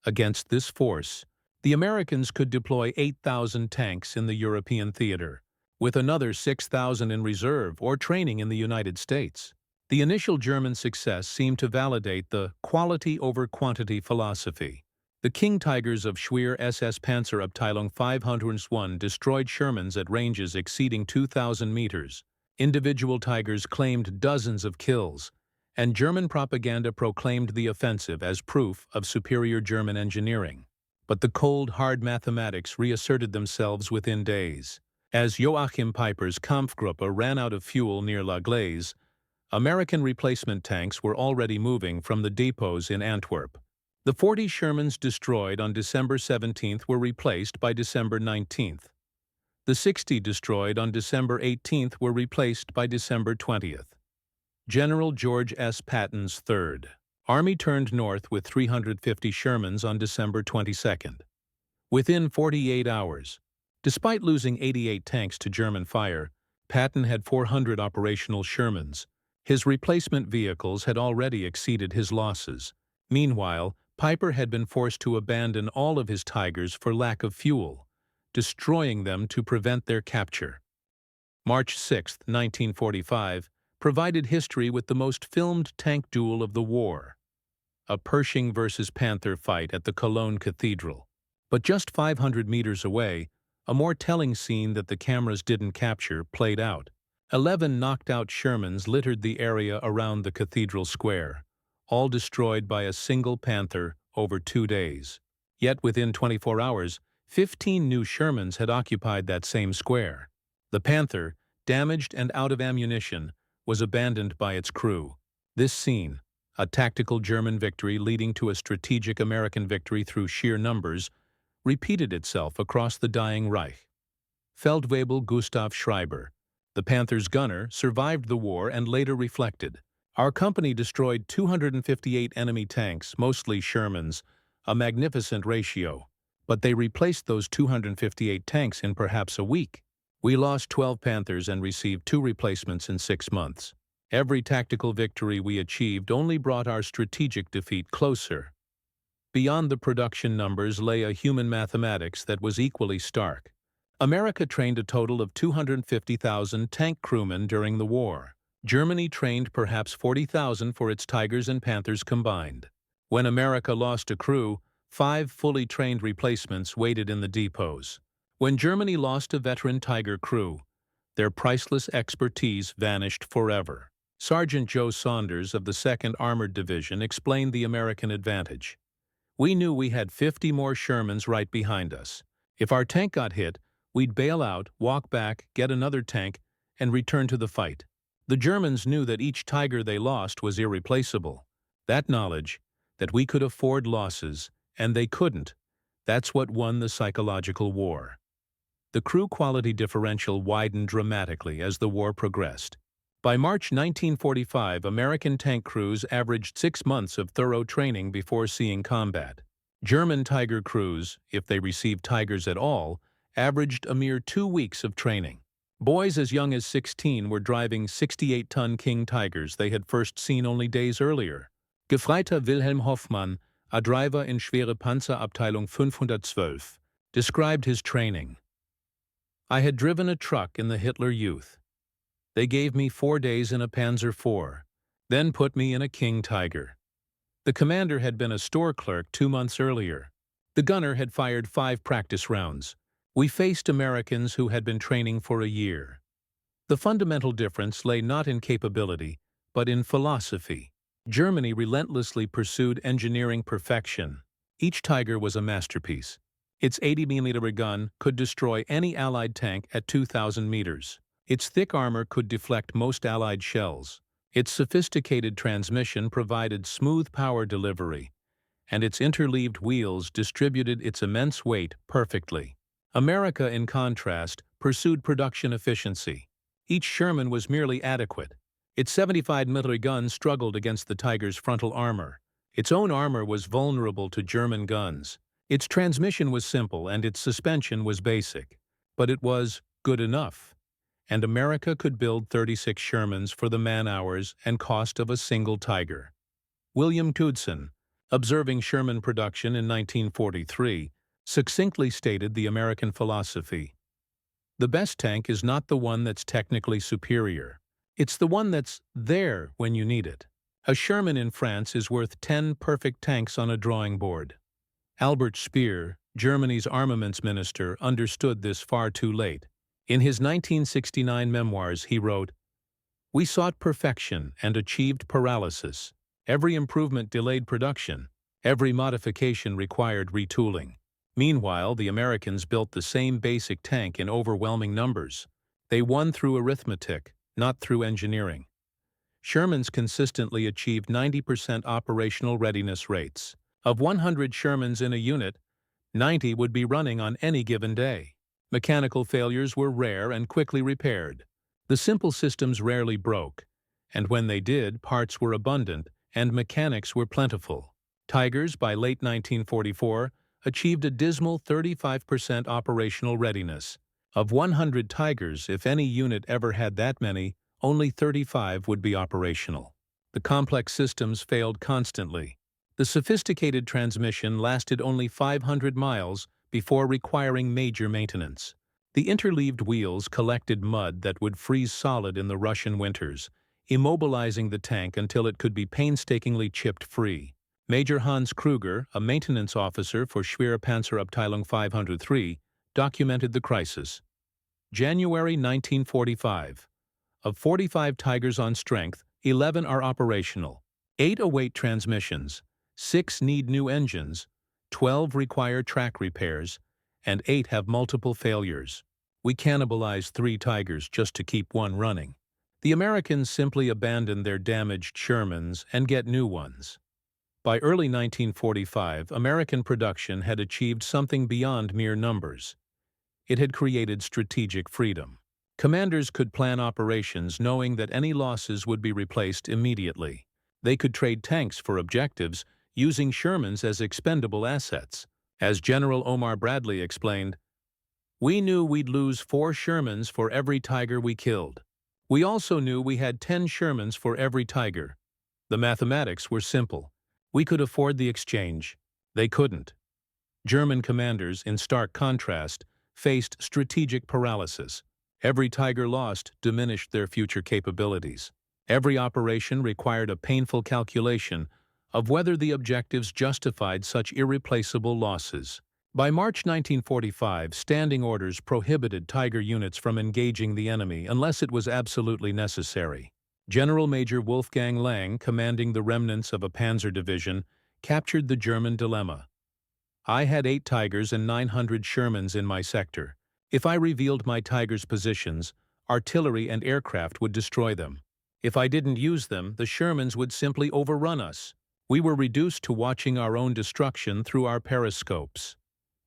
Against this force, the Americans could deploy 8,000 tanks in the European theater, with another 6,000 in reserve or training in the United States. The initial German success seemed to validate the quality over quantity philosophy. The King Tigers of Schwer SS Panzerabteilung 501 destroyed Shermans at ranges exceeding 2,000 meters. Individual Tigers claimed dozens of kills, and German propaganda proclaimed the offensive as proof of superior German engineering. But the cold, hard mathematics reasserted themselves within days. As Joachim Peiper's Kampfgruppe ran out of fuel near La Glaise, American replacement tanks were already moving from the depots in Antwerp. The 40 Shermans destroyed on December 17th were replaced by December 19th. The 60 destroyed on December 18th were replaced by December 20th. General George S. Patton's 3rd Army turned north with 350 Shermans on December 22nd. Within 48 hours, despite losing 88 tanks to German fire, Patton had 400 operational Shermans. His replacement vehicles had already exceeded his losses. Meanwhile, Peiper had been forced to abandon all of his Tigers for lack of fuel, destroying them to prevent their capture. March 6, 1945, provided history with the most filmed tank duel of the war, a Pershing versus Panther fight at the Cologne Cathedral. But just 500 meters away, a more telling scene that the cameras didn't capture played out. 11 knocked-out Shermans littered the area around the cathedral square, all destroyed by a single Panther over 2 days. Yet within 24 hours, 15 new Shermans had occupied that same square. The Panther, damaged and out of ammunition, was abandoned by its crew. This scene, a tactical German victory leading to a strategic American victory through sheer numbers, repeated itself across the dying Reich. Feldwebel Gustav Schreiber, the Panther's gunner, survived the war and later reflected, "Our company destroyed 258 enemy tanks, mostly Shermans, a magnificent ratio. But they replaced those 258 tanks in perhaps a week. We lost 12 Panthers and received 2 replacements in 6 months. Every tactical victory we achieved only brought our strategic defeat closer." Beyond the production numbers lay a human mathematics that was equally stark. America trained a total of 250,000 tank crewmen during the war. Germany trained perhaps 40,000 for its Tigers and Panthers combined. When America lost a crew, 5 fully trained replacements waited in the depots. When Germany lost a veteran Tiger crew, their priceless expertise vanished forever. Sergeant Joe Saunders of the 2nd Armored Division explained the American advantage. "We knew we had 50 more Shermans right behind us. If our tank got hit, we'd bail out, walk back, get another tank, and return to the fight." The Germans knew that each Tiger they lost was irreplaceable. That knowledge, that we could afford losses, and they couldn't, that's what won the psychological war. The crew quality differential widened dramatically as the war progressed. By March 1945, American tank crews averaged 6 months of thorough training before seeing combat. German Tiger crews, if they received Tigers at all, averaged a mere 2 weeks of training. Boys as young as 16 were driving 68-ton King Tigers they had first seen only days earlier. Gefreiter Wilhelm Hoffmann, a driver in Schwere Panzerabteilung 512, described his training. "I had driven a truck in the Hitler Youth. They gave me 4 days in a Panzer IV, then put me in a King Tiger. The commander had been a store clerk 2 months earlier. The gunner had fired 5 practice rounds. We faced Americans who had been training for a year." The fundamental difference lay not in capability, but in philosophy. Germany relentlessly pursued engineering perfection. Each Tiger was a masterpiece. Its 80mm gun could destroy any Allied tank at 2,000 meters. Its thick armor could deflect most Allied shells. Its sophisticated transmission provided smooth power delivery, and its interleaved wheels distributed its immense weight perfectly. America, in contrast, pursued production efficiency. Each Sherman was merely adequate. Its 75mm gun struggled against the Tiger's frontal armor. Its own armor was vulnerable to German guns. Its transmission was simple and its suspension was basic. But it was good enough. And America could build 36 Shermans for the man-hours and cost of a single Tiger. William Knudsen, observing Sherman production in 1943, succinctly stated the American philosophy. "The best tank is not the one that's technically superior. It's the one that's there when you need it. A Sherman in France is worth 10 perfect tanks on a drawing board." Albert Speer, Germany's armaments minister, understood this far too late. In his 1969 memoirs, he wrote, "We sought perfection and achieved paralysis. Every improvement delayed production. Every modification required retooling. Meanwhile, the Americans built the same basic tank in overwhelming numbers. They won through arithmetic, not through engineering." Shermans consistently achieved 90% operational readiness rates. Of 100 Shermans in a unit, 90 would be running on any given day. Mechanical failures were rare and quickly repaired. The simple systems rarely broke, and when they did, parts were abundant and mechanics were plentiful. Tigers, by late 1944, achieved a dismal 35% operational readiness. Of 100 Tigers, if any unit ever had that many, only 35 would be operational. The complex systems failed constantly. The sophisticated transmission lasted only 500 miles before requiring major maintenance. The interleaved wheels collected mud that would freeze solid in the Russian winters, immobilizing the tank until it could be painstakingly chipped free. Major Hans Kruger, a maintenance officer for Schwere Panzerabteilung 503, documented the crisis. January 1945. Of 45 Tigers on strength, 11 are operational. 8 await transmissions, 6 need new engines, 12 require track repairs, and 8 have multiple failures. We cannibalized 3 Tigers just to keep one running. The Americans simply abandoned their damaged Shermans and get new ones. By early 1945, American production had achieved something beyond mere numbers. It had created strategic freedom. Commanders could plan operations knowing that any losses would be replaced immediately. They could trade tanks for objectives, using Shermans as expendable assets. As General Omar Bradley explained, "We knew we'd lose 4 Shermans for every Tiger we killed. We also knew we had 10 Shermans for every Tiger. The mathematics were simple. We could afford the exchange. They couldn't. German commanders, in stark contrast, faced strategic paralysis. Every Tiger lost diminished their future capabilities. Every operation required a painful calculation of whether the objectives justified such irreplaceable losses. By March 1945, standing orders prohibited Tiger units from engaging the enemy unless it was absolutely necessary. General Major Wolfgang Lang, commanding the remnants of a panzer division, captured the German dilemma. I had 8 Tigers and 900 Shermans in my sector. If I revealed my Tigers' positions, artillery and aircraft would destroy them. If I didn't use them, the Shermans would simply overrun us. We were reduced to watching our own destruction through our periscopes.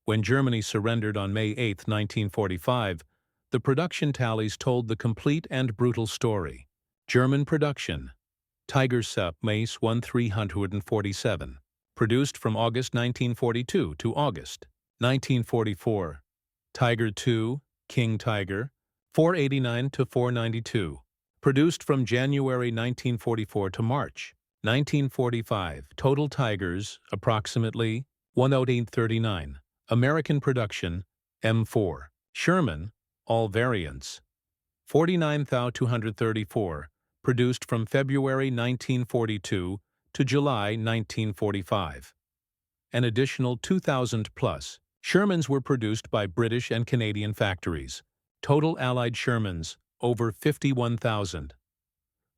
When Germany surrendered on May 8, 1945, the production tallies told the complete and brutal story. German production. Tiger Sup Mace 1347. Produced from August 1942 to August 1944. Tiger II, King Tiger, 489 to 492. Produced from January 1944 to March 1945. Total Tigers, approximately 10839. American production, M4. Sherman, all variants, 49,234. Produced from February 1942 to July 1945. An additional 2,000 plus Shermans were produced by British and Canadian factories. Total Allied Shermans, over 51,000.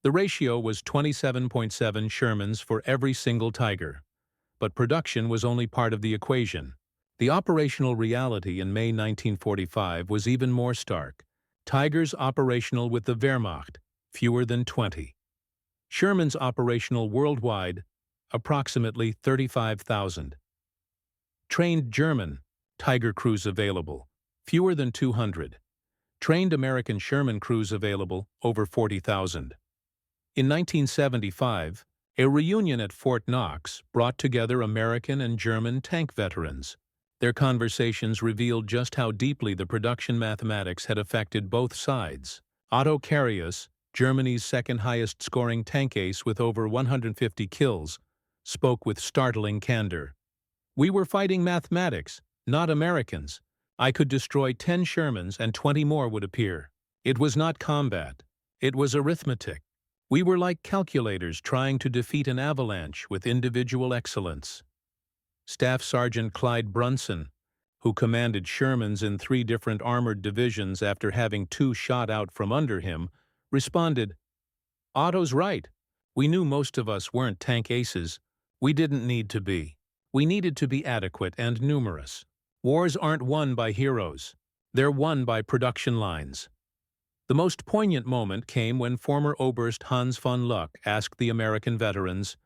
The ratio was 27.7 Shermans for every single Tiger. But production was only part of the equation. The operational reality in May 1945 was even more stark. Tigers operational with the Wehrmacht, fewer than 20. Shermans operational worldwide, approximately 35,000. Trained German Tiger crews available, fewer than 200. Trained American Sherman crews available, over 40,000. In 1975, a reunion at Fort Knox brought together American and German tank veterans. Their conversations revealed just how deeply the production mathematics had affected both sides. Otto Carius, Germany's second-highest scoring tank ace with over 150 kills, spoke with startling candor. "We were fighting mathematics, not Americans. I could destroy 10 Shermans and 20 more would appear. It was not combat. It was arithmetic. We were like calculators trying to defeat an avalanche with individual excellence." Staff Sergeant Clyde Brunson, who commanded Shermans in 3 different armored divisions after having 2 shot out from under him, responded, "Otto's right. We knew most of us weren't tank aces. We didn't need to be. We needed to be adequate and numerous. Wars aren't won by heroes. They're won by production lines." The most poignant moment came when former Oberst Hans von Luck asked the American veterans,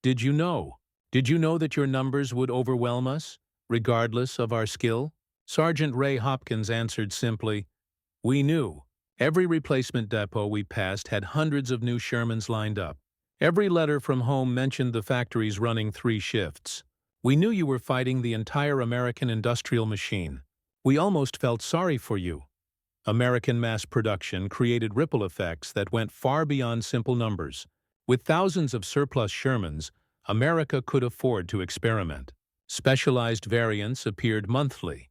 "Did you know? Did you know that your numbers would overwhelm us, regardless of our skill?" Sergeant Ray Hopkins answered simply, "We knew. Every replacement depot we passed had hundreds of new Shermans lined up. Every letter from home mentioned the factories running 3 shifts. We knew you were fighting the entire American industrial machine. We almost felt sorry for you." American mass production created ripple effects that went far beyond simple numbers. With thousands of surplus Shermans, America could afford to experiment. Specialized variants appeared monthly.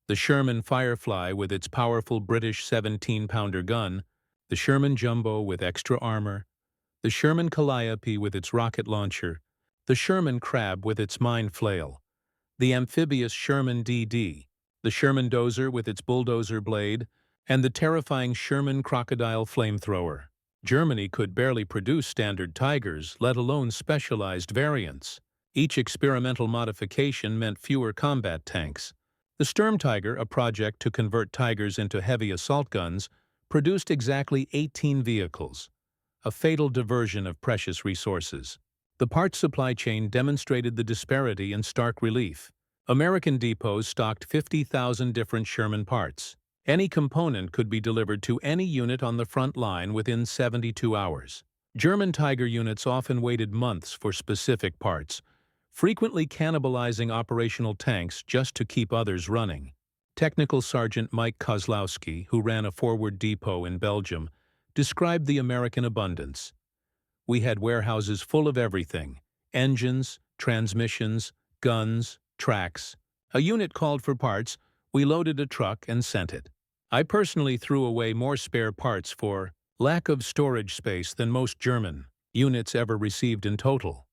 The Sherman Firefly with its powerful British 17-pounder gun, the Sherman Jumbo with extra armor, the Sherman Calliope with its rocket launcher, the Sherman Crab with its mine flail, the amphibious Sherman DD, the Sherman Dozer with its bulldozer blade, and the terrifying Sherman Crocodile flamethrower. Germany could barely produce standard Tigers, let alone specialized variants. Each experimental modification meant fewer combat tanks. The Sturmtiger, a project to convert Tigers into heavy assault guns, produced exactly 18 vehicles, a fatal diversion of precious resources. The parts supply chain demonstrated the disparity in stark relief. American depots stocked 50,000 different Sherman parts. Any component could be delivered to any unit on the front line within 72 hours. German Tiger units often waited months for specific parts, frequently cannibalizing operational tanks just to keep others running. Technical Sergeant Mike Kozlowski, who ran a forward depot in Belgium, described the American abundance. "We had warehouses full of everything: engines, transmissions, guns, tracks. A unit called for parts, we loaded a truck and sent it. I personally threw away more spare parts for lack of storage space than most German units ever received in total.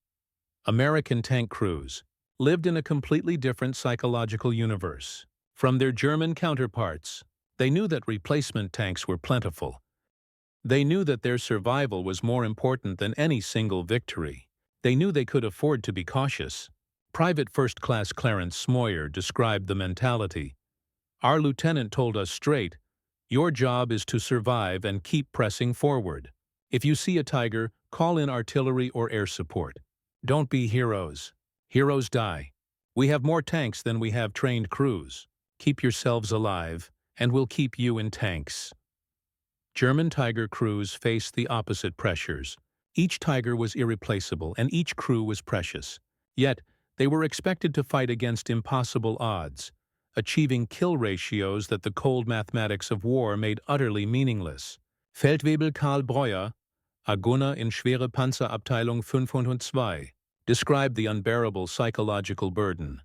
American tank crews lived in a completely different psychological universe. From their German counterparts, they knew that replacement tanks were plentiful. They knew that their survival was more important than any single victory. They knew they could afford to be cautious. Private First Class Clarence Smoyer described the mentality. Our lieutenant told us straight, "Your job is to survive and keep pressing forward. If you see a tiger, call in artillery or air support. Don't be heroes. Heroes die. We have more tanks than we have trained crews. Keep yourselves alive, and we'll keep you in tanks." German Tiger crews faced the opposite pressures. Each Tiger was irreplaceable, and each crew was precious. Yet, they were expected to fight against impossible odds, achieving kill ratios that the cold mathematics of war made utterly meaningless. Feldwebel Karl Breuer, Gunner in Schwere Panzerabteilung 502, described the unbearable psychological burden.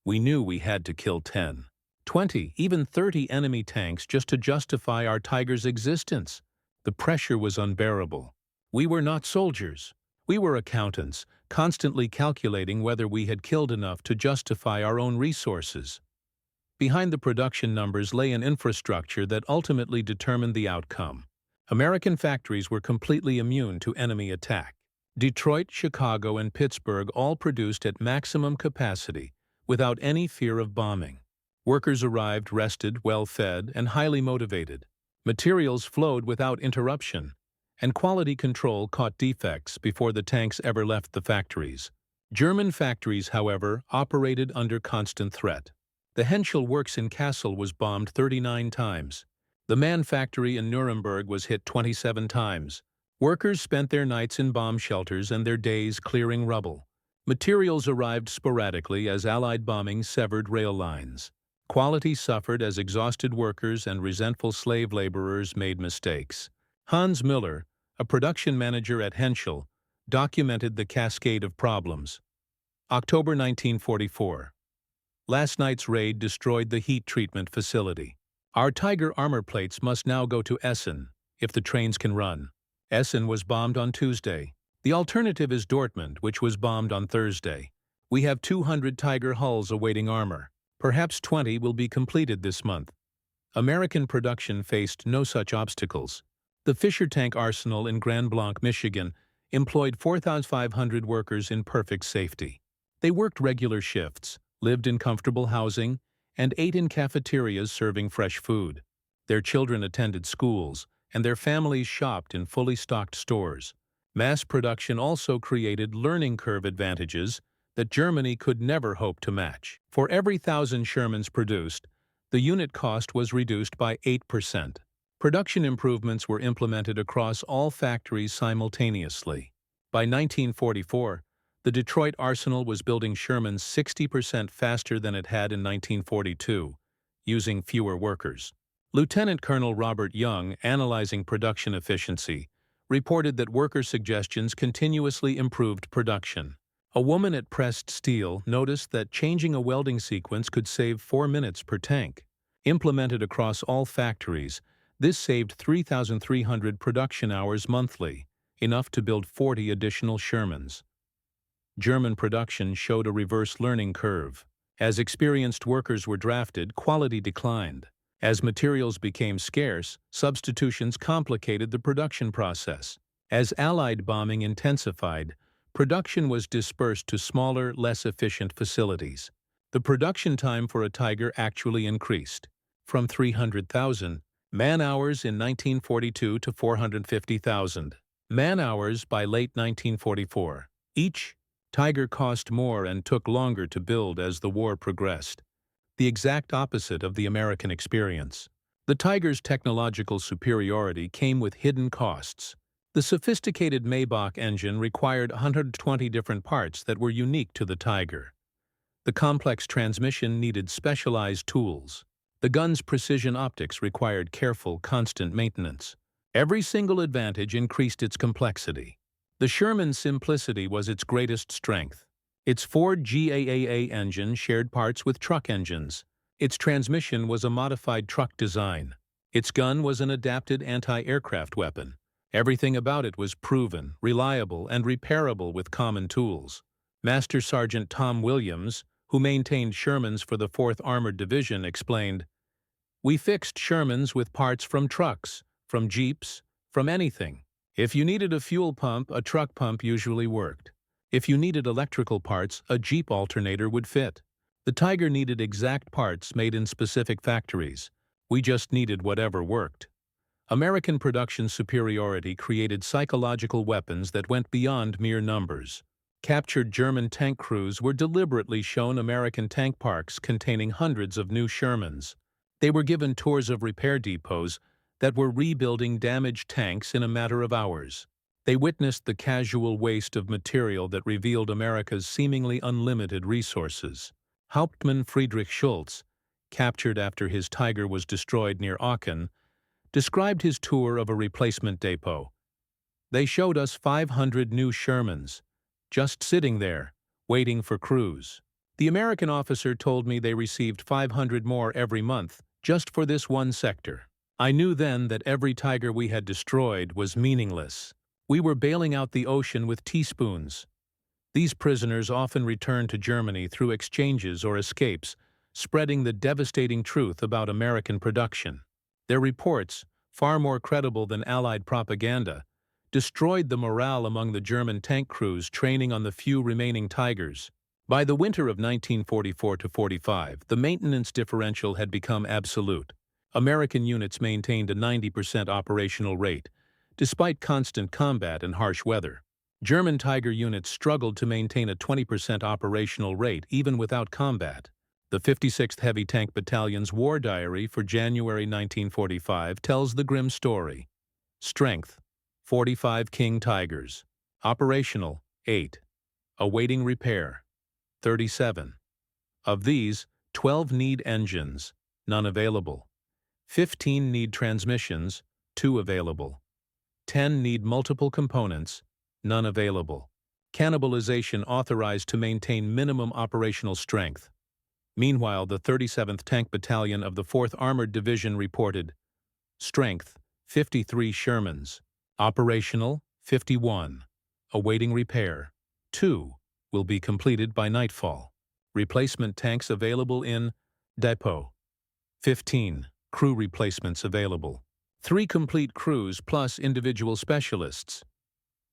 We knew we had to kill 10, 20, even 30 enemy tanks just to justify our Tiger's existence. The pressure was unbearable. We were not soldiers. We were accountants, constantly calculating whether we had killed enough to justify our own resources. Behind the production numbers lay an infrastructure that ultimately determined the outcome. American factories were completely immune to enemy attack. Detroit, Chicago, and Pittsburgh all produced at maximum capacity, without any fear of bombing. Workers arrived rested, well-fed, and highly motivated. Materials flowed without interruption, and quality control caught defects before the tanks ever left the factories. German factories, however, operated under constant threat. The Henschel works in Kassel was bombed 39 times. The Mann factory in Nuremberg was hit 27 times. Workers spent their nights in bomb shelters and their days clearing rubble. Materials arrived sporadically as Allied bombing severed rail lines. Quality suffered as exhausted workers and resentful slave laborers made mistakes. Hans Müller, a production manager at Henschel, documented the cascade of problems. October 1944. Last night's raid destroyed the heat treatment facility. Our Tiger armor plates must now go to Essen, if the trains can run. Essen was bombed on Tuesday. The alternative is Dortmund, which was bombed on Thursday. We have 200 Tiger hulls awaiting armor. Perhaps 20 will be completed this month. American production faced no such obstacles. The Fisher Tank Arsenal in Grand Blanc, Michigan, employed 4,500 workers in perfect safety. They worked regular shifts, lived in comfortable housing, and ate in cafeterias serving fresh food. Their children attended schools, and their families shopped in fully stocked stores. Mass production also created learning curve advantages that Germany could never hope to match. For every 1,000 Shermans produced, the unit cost was reduced by 8%. Production improvements were implemented across all factories simultaneously. By 1944, the Detroit Arsenal was building Shermans 60% faster than it had in 1942, using fewer workers. Lieutenant Colonel Robert Young, analyzing production efficiency, reported that worker suggestions continuously improved production. A woman at Pressed Steel noticed that changing a welding sequence could save 4 minutes per tank. Implemented across all factories, this saved 3,300 production hours monthly, enough to build 40 additional Shermans. German production showed a reverse learning curve. As experienced workers were drafted, quality declined. As materials became scarce, substitutions complicated the production process. As Allied bombing intensified, production was dispersed to smaller, less efficient facilities. The production time for a Tiger actually increased, from 300,000 man-hours in 1942 to 450,000 man-hours by late 1944. Each Tiger cost more and took longer to build as the war progressed, the exact opposite of the American experience. The Tiger's technological superiority came with hidden costs. The sophisticated Maybach engine required 120 different parts that were unique to the Tiger. The complex transmission needed specialized tools. The gun's precision optics required careful, constant maintenance. Every single advantage increased its complexity. The Sherman's simplicity was its greatest strength. Its Ford GAA engine shared parts with truck engines. Its transmission was a modified truck design. Its gun was an adapted anti-aircraft weapon. Everything about it was proven, reliable, and repairable with common tools. Master Sergeant Tom Williams, who maintained Shermans for the 4th Armored Division, explained, "We fixed Shermans with parts from trucks, from Jeeps, from anything. If you needed a fuel pump, a truck pump usually worked. If you needed electrical parts, a Jeep alternator would fit. The Tiger needed exact parts made in specific factories. We just needed whatever worked." American production superiority created psychological weapons that went beyond mere numbers. Captured German tank crews were deliberately shown American tank parks containing hundreds of new Shermans. They were given tours of repair depots that were rebuilding damaged tanks in a matter of hours. They witnessed the casual waste of material that revealed America's seemingly unlimited resources. Hauptmann Friedrich Schultz, captured after his Tiger was destroyed near Aachen, described his tour of a replacement depot. "They showed us 500 new Shermans, just sitting there, waiting for crews. The American officer told me they received 500 more every month, just for this one sector. I knew then that every Tiger we had destroyed was meaningless. We were bailing out the ocean with teaspoons." These prisoners often returned to Germany through exchanges or escapes, spreading the devastating truth about American production. Their reports, far more credible than Allied propaganda, destroyed the morale among the German tank crews training on the few remaining Tigers. By the winter of 1944-45, the maintenance differential had become absolute. American units maintained a 90% operational rate, despite constant combat and harsh weather. German Tiger units struggled to maintain a 20% operational rate even without combat. The 56th Heavy Tank Battalion's war diary for January 1945 tells the grim story. Strength: 45 King Tigers. Operational: 8. Awaiting repair: 37. Of these, 12 need engines, none available. 15 need transmissions, 2 available. 10 need multiple components, none available. Cannibalization authorized to maintain minimum operational strength. Meanwhile, the 37th Tank Battalion of the 4th Armored Division reported, strength: 53 Shermans. Operational: 51. Awaiting repair: 2 will be completed by nightfall. Replacement tanks available in depot: 15. Crew replacements available: 3 complete crews plus individual specialists.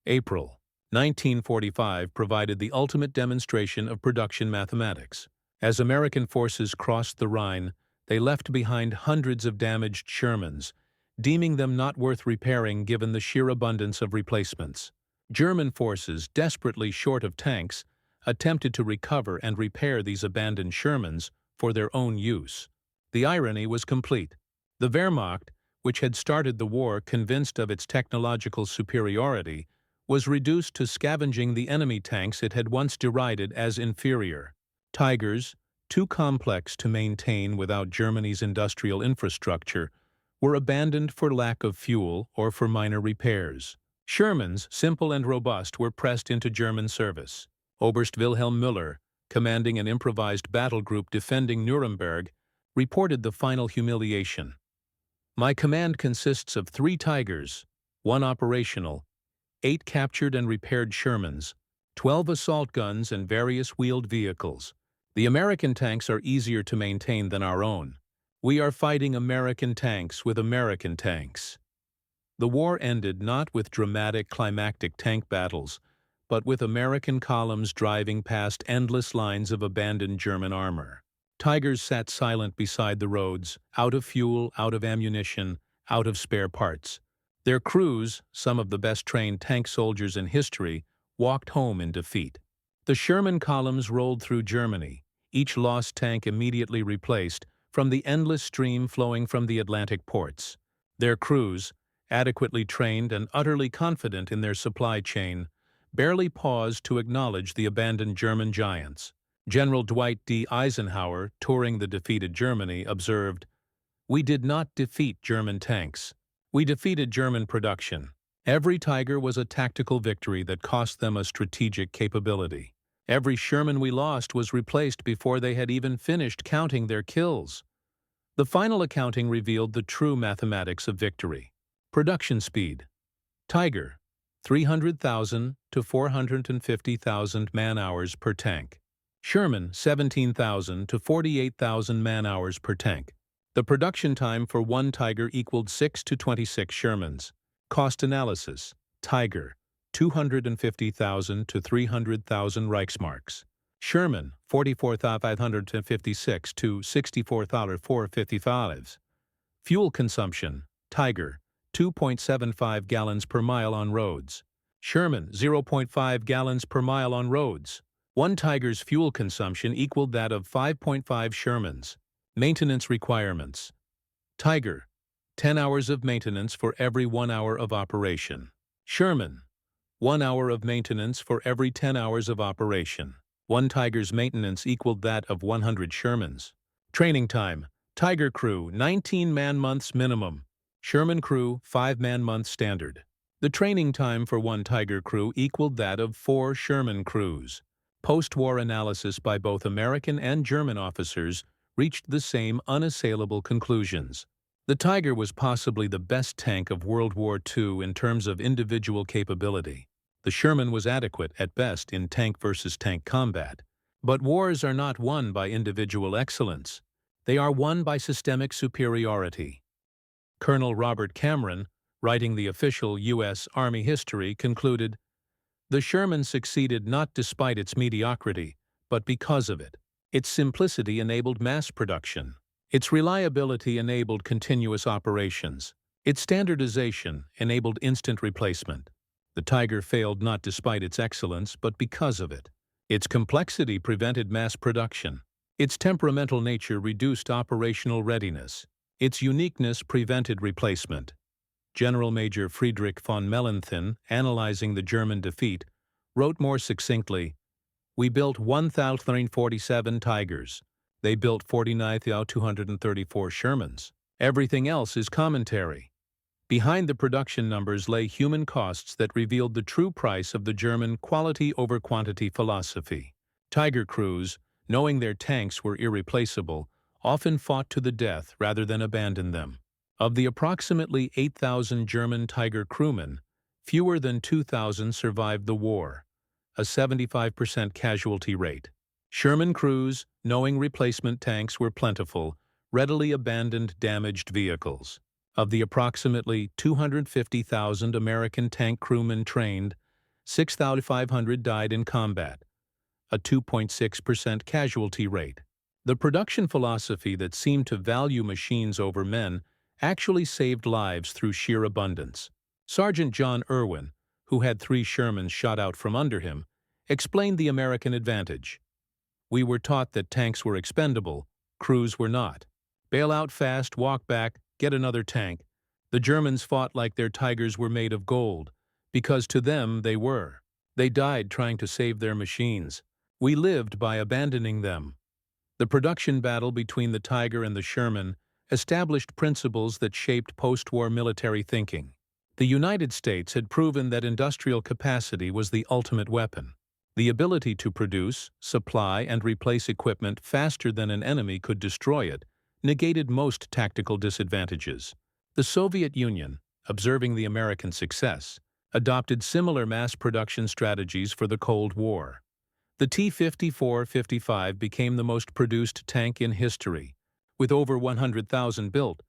April 1945 provided the ultimate demonstration of production mathematics. As American forces crossed the Rhine, they left behind hundreds of damaged Shermans, deeming them not worth repairing given the sheer abundance of replacements. German forces, desperately short of tanks, attempted to recover and repair these abandoned Shermans for their own use. The irony was complete. The Wehrmacht, which had started the war convinced of its technological superiority, was reduced to scavenging the enemy tanks it had once derided as inferior. Tigers, too complex to maintain without Germany's industrial infrastructure, were abandoned for lack of fuel or for minor repairs. Shermans, simple and robust, were pressed into German service. Oberst Wilhelm Müller, commanding an improvised battle group defending Nuremberg, reported the final humiliation. "My command consists of 3 Tigers, 1 operational, 8 captured and repaired Shermans, 12 assault guns and various wheeled vehicles. The American tanks are easier to maintain than our own. We are fighting American tanks with American tanks." The war ended not with dramatic climactic tank battles, but with American columns driving past endless lines of abandoned German armor. Tigers sat silent beside the roads, out of fuel, out of ammunition, out of spare parts. Their crews, some of the best trained tank soldiers in history, walked home in defeat. The Sherman columns rolled through Germany, each lost tank immediately replaced, from the endless stream flowing from the Atlantic ports. Their crews, adequately trained and utterly confident in their supply chain, barely paused to acknowledge the abandoned German giants. General Dwight D. Eisenhower, touring the defeated Germany, observed, "We did not defeat German tanks. We defeated German production. Every Tiger was a tactical victory that cost them a strategic capability." Every Sherman we lost was replaced before they had even finished counting their kills. The final accounting revealed the true mathematics of victory. Production speed. Tiger, 300,000 to 450,000 man-hours per tank. Sherman, 17,000 to 48,000 man-hours per tank. The production time for one Tiger equaled 6 to 26 Shermans. Cost analysis. Tiger, 250,000 to 300,000 Reichsmarks. Sherman, 44,556 to 64,455. Fuel consumption. Tiger, 2.75 gallons per mile on roads. Sherman, 0.5 gallons per mile on roads. One Tiger's fuel consumption equaled that of 5.5 Shermans. Maintenance requirements. Tiger, 10 hours of maintenance for every 1 hour of operation. Sherman, 1 hour of maintenance for every 10 hours of operation. One Tiger's maintenance equaled that of 100 Shermans. Training time. Tiger crew, 19 man-months minimum. Sherman crew, 5 man-months standard. The training time for one Tiger crew equaled that of 4 Sherman crews. Post-war analysis by both American and German officers reached the same unassailable conclusions. The Tiger was possibly the best tank of World War II in terms of individual capability. The Sherman was adequate at best in tank versus tank combat. But wars are not won by individual excellence. They are won by systemic superiority. Colonel Robert Cameron, writing the official U.S. Army history, concluded, "The Sherman succeeded not despite its mediocrity, but because of it. Its simplicity enabled mass production. Its reliability enabled continuous operations. Its standardization enabled instant replacement. The Tiger failed not despite its excellence, but because of it. Its complexity prevented mass production. Its temperamental nature reduced operational readiness. Its uniqueness prevented replacement." General Major Friedrich von Mellenthin, analyzing the German defeat, wrote more succinctly, "We built 1,047 Tigers. They built 49,234 Shermans. Everything else is commentary." Behind the production numbers lay human costs that revealed the true price of the German quality over quantity philosophy. Tiger crews, knowing their tanks were irreplaceable, often fought to the death rather than abandon them. Of the approximately 8,000 German Tiger crewmen, fewer than 2,000 survived the war, a 75% casualty rate. Sherman crews, knowing replacement tanks were plentiful, readily abandoned damaged vehicles. Of the approximately 250,000 American tank crewmen trained, 6,500 died in combat, a 2.6% casualty rate. The production philosophy that seemed to value machines over men actually saved lives through sheer abundance. Sergeant John Irwin, who had 3 Shermans shot out from under him, explained the American advantage. "We were taught that tanks were expendable, crews were not. Bail out fast, walk back, get another tank. The Germans fought like their Tigers were made of gold, because to them they were. They died trying to save their machines. We lived by abandoning them." The production battle between the Tiger and the Sherman established principles that shaped post-war military thinking. The United States had proven that industrial capacity was the ultimate weapon. The ability to produce, supply, and replace equipment faster than an enemy could destroy it negated most tactical disadvantages. The Soviet Union, observing the American success, adopted similar mass production strategies for the Cold War. The T-54-55 became the most produced tank in history, with over 100,000 built,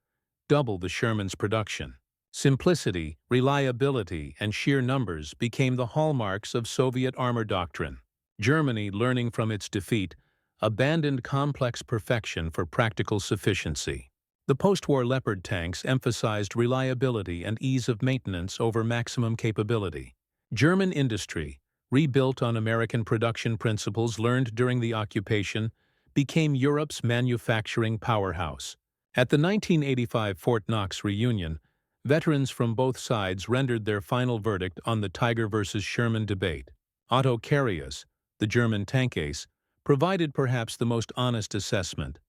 double the Sherman's production. Simplicity, reliability, and sheer numbers became the hallmarks of Soviet armor doctrine. Germany, learning from its defeat, abandoned complex perfection for practical sufficiency. The post-war Leopard tanks emphasized reliability and ease of maintenance over maximum capability. German industry, rebuilt on American production principles learned during the occupation, became Europe's manufacturing powerhouse. At the 1985 Fort Knox reunion, veterans from both sides rendered their final verdict on the Tiger versus Sherman debate. Otto Carius, the German tank ace, provided perhaps the most honest assessment.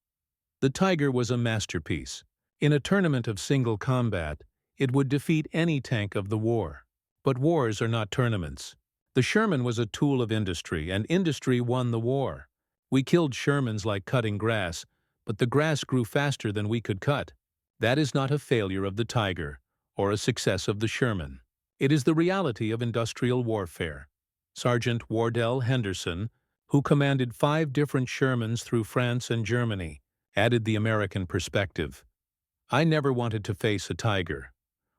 The Tiger was a masterpiece. In a tournament of single combat, it would defeat any tank of the war. But wars are not tournaments. The Sherman was a tool of industry, and industry won the war. We killed Shermans like cutting grass, but the grass grew faster than we could cut. That is not a failure of the Tiger, or a success of the Sherman. It is the reality of industrial warfare. Sergeant Wardell Henderson, who commanded 5 different Shermans through France and Germany, added the American perspective. I never wanted to face a Tiger.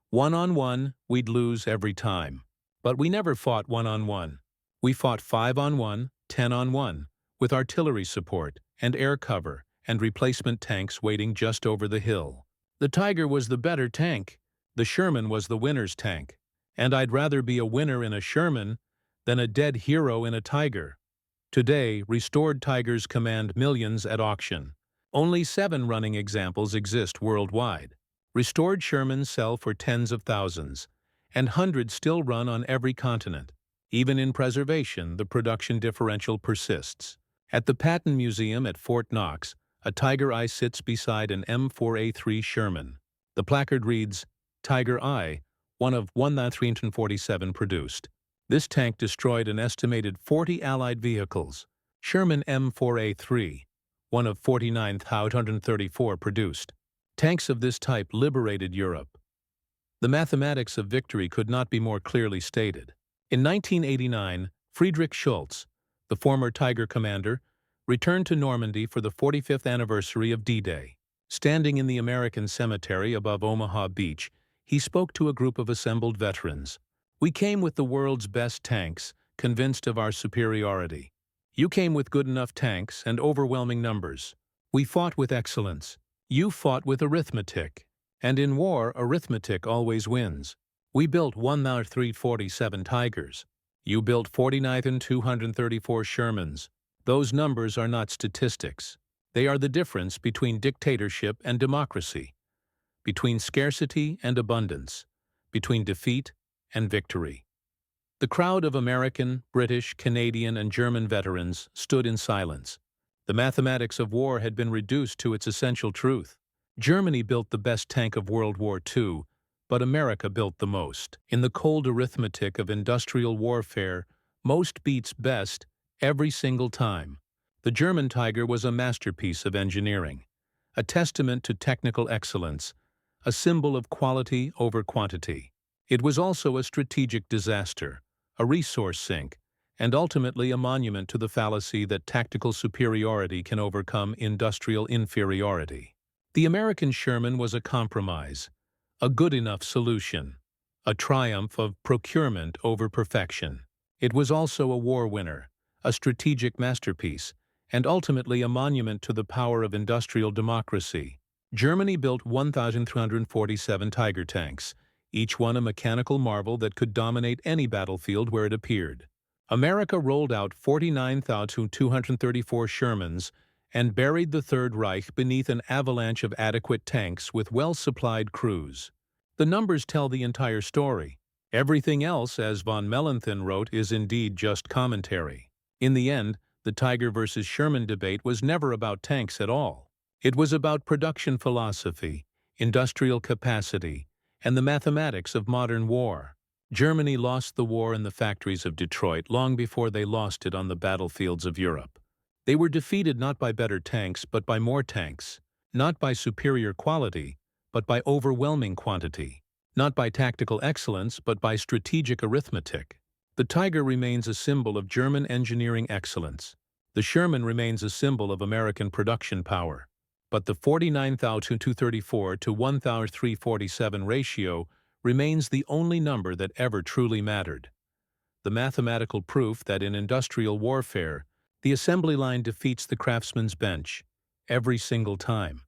One-on-one, we'd lose every time. But we never fought one-on-one. We fought 5-on-1, 10-on-1, with artillery support and air cover and replacement tanks waiting just over the hill. The Tiger was the better tank. The Sherman was the winner's tank. And I'd rather be a winner in a Sherman than a dead hero in a Tiger. Today, restored Tigers command millions at auction. Only 7 running examples exist worldwide. Restored Shermans sell for tens of thousands, and hundreds still run on every continent. Even in preservation, the production differential persists. At the Patton Museum at Fort Knox, a Tiger Eye sits beside an M4A3 Sherman. The placard reads, Tiger Eye, one of 1,347 produced. This tank destroyed an estimated 40 Allied vehicles. Sherman M4A3, one of 49,134 produced. Tanks of this type liberated Europe. The mathematics of victory could not be more clearly stated. In 1989, Friedrich Schultz, the former Tiger commander, returned to Normandy for the 45th anniversary of D-Day. Standing in the American cemetery above Omaha Beach, he spoke to a group of assembled veterans. We came with the world's best tanks, convinced of our superiority. You came with good enough tanks and overwhelming numbers. We fought with excellence. You fought with arithmetic. And in war, arithmetic always wins. We built 1,347 Tigers. You built 49,234 Shermans. Those numbers are not statistics. They are the difference between dictatorship and democracy, between scarcity and abundance, between defeat and victory. The crowd of American, British, Canadian, and German veterans stood in silence. The mathematics of war had been reduced to its essential truth. Germany built the best tank of World War II, but America built the most. In the cold arithmetic of industrial warfare, most beats best every single time. The German Tiger was a masterpiece of engineering, a testament to technical excellence, a symbol of quality over quantity. It was also a strategic disaster, a resource sink, and ultimately a monument to the fallacy that tactical superiority can overcome industrial inferiority. The American Sherman was a compromise, a good enough solution, a triumph of procurement over perfection. It was also a war winner, a strategic masterpiece, and ultimately a monument to the power of industrial democracy. Germany built 1,347 Tiger tanks, each one a mechanical marvel that could dominate any battlefield where it appeared. America rolled out 49,234 Shermans and buried the Third Reich beneath an avalanche of adequate tanks with well-supplied crews. The numbers tell the entire story. Everything else, as von Mellenthin wrote, is indeed just commentary. In the end, the Tiger versus Sherman debate was never about tanks at all. It was about production philosophy, industrial capacity, and the mathematics of modern war. Germany lost the war in the factories of Detroit long before they lost it on the battlefields of Europe. They were defeated not by better tanks, but by more tanks, not by superior quality, but by overwhelming quantity, not by tactical excellence, but by strategic arithmetic. The Tiger remains a symbol of German engineering excellence. The Sherman remains a symbol of American production power. But the 49,234 to 1,347 ratio remains the only number that ever truly mattered. The mathematical proof that in industrial warfare, the assembly line defeats the craftsman's bench every single time.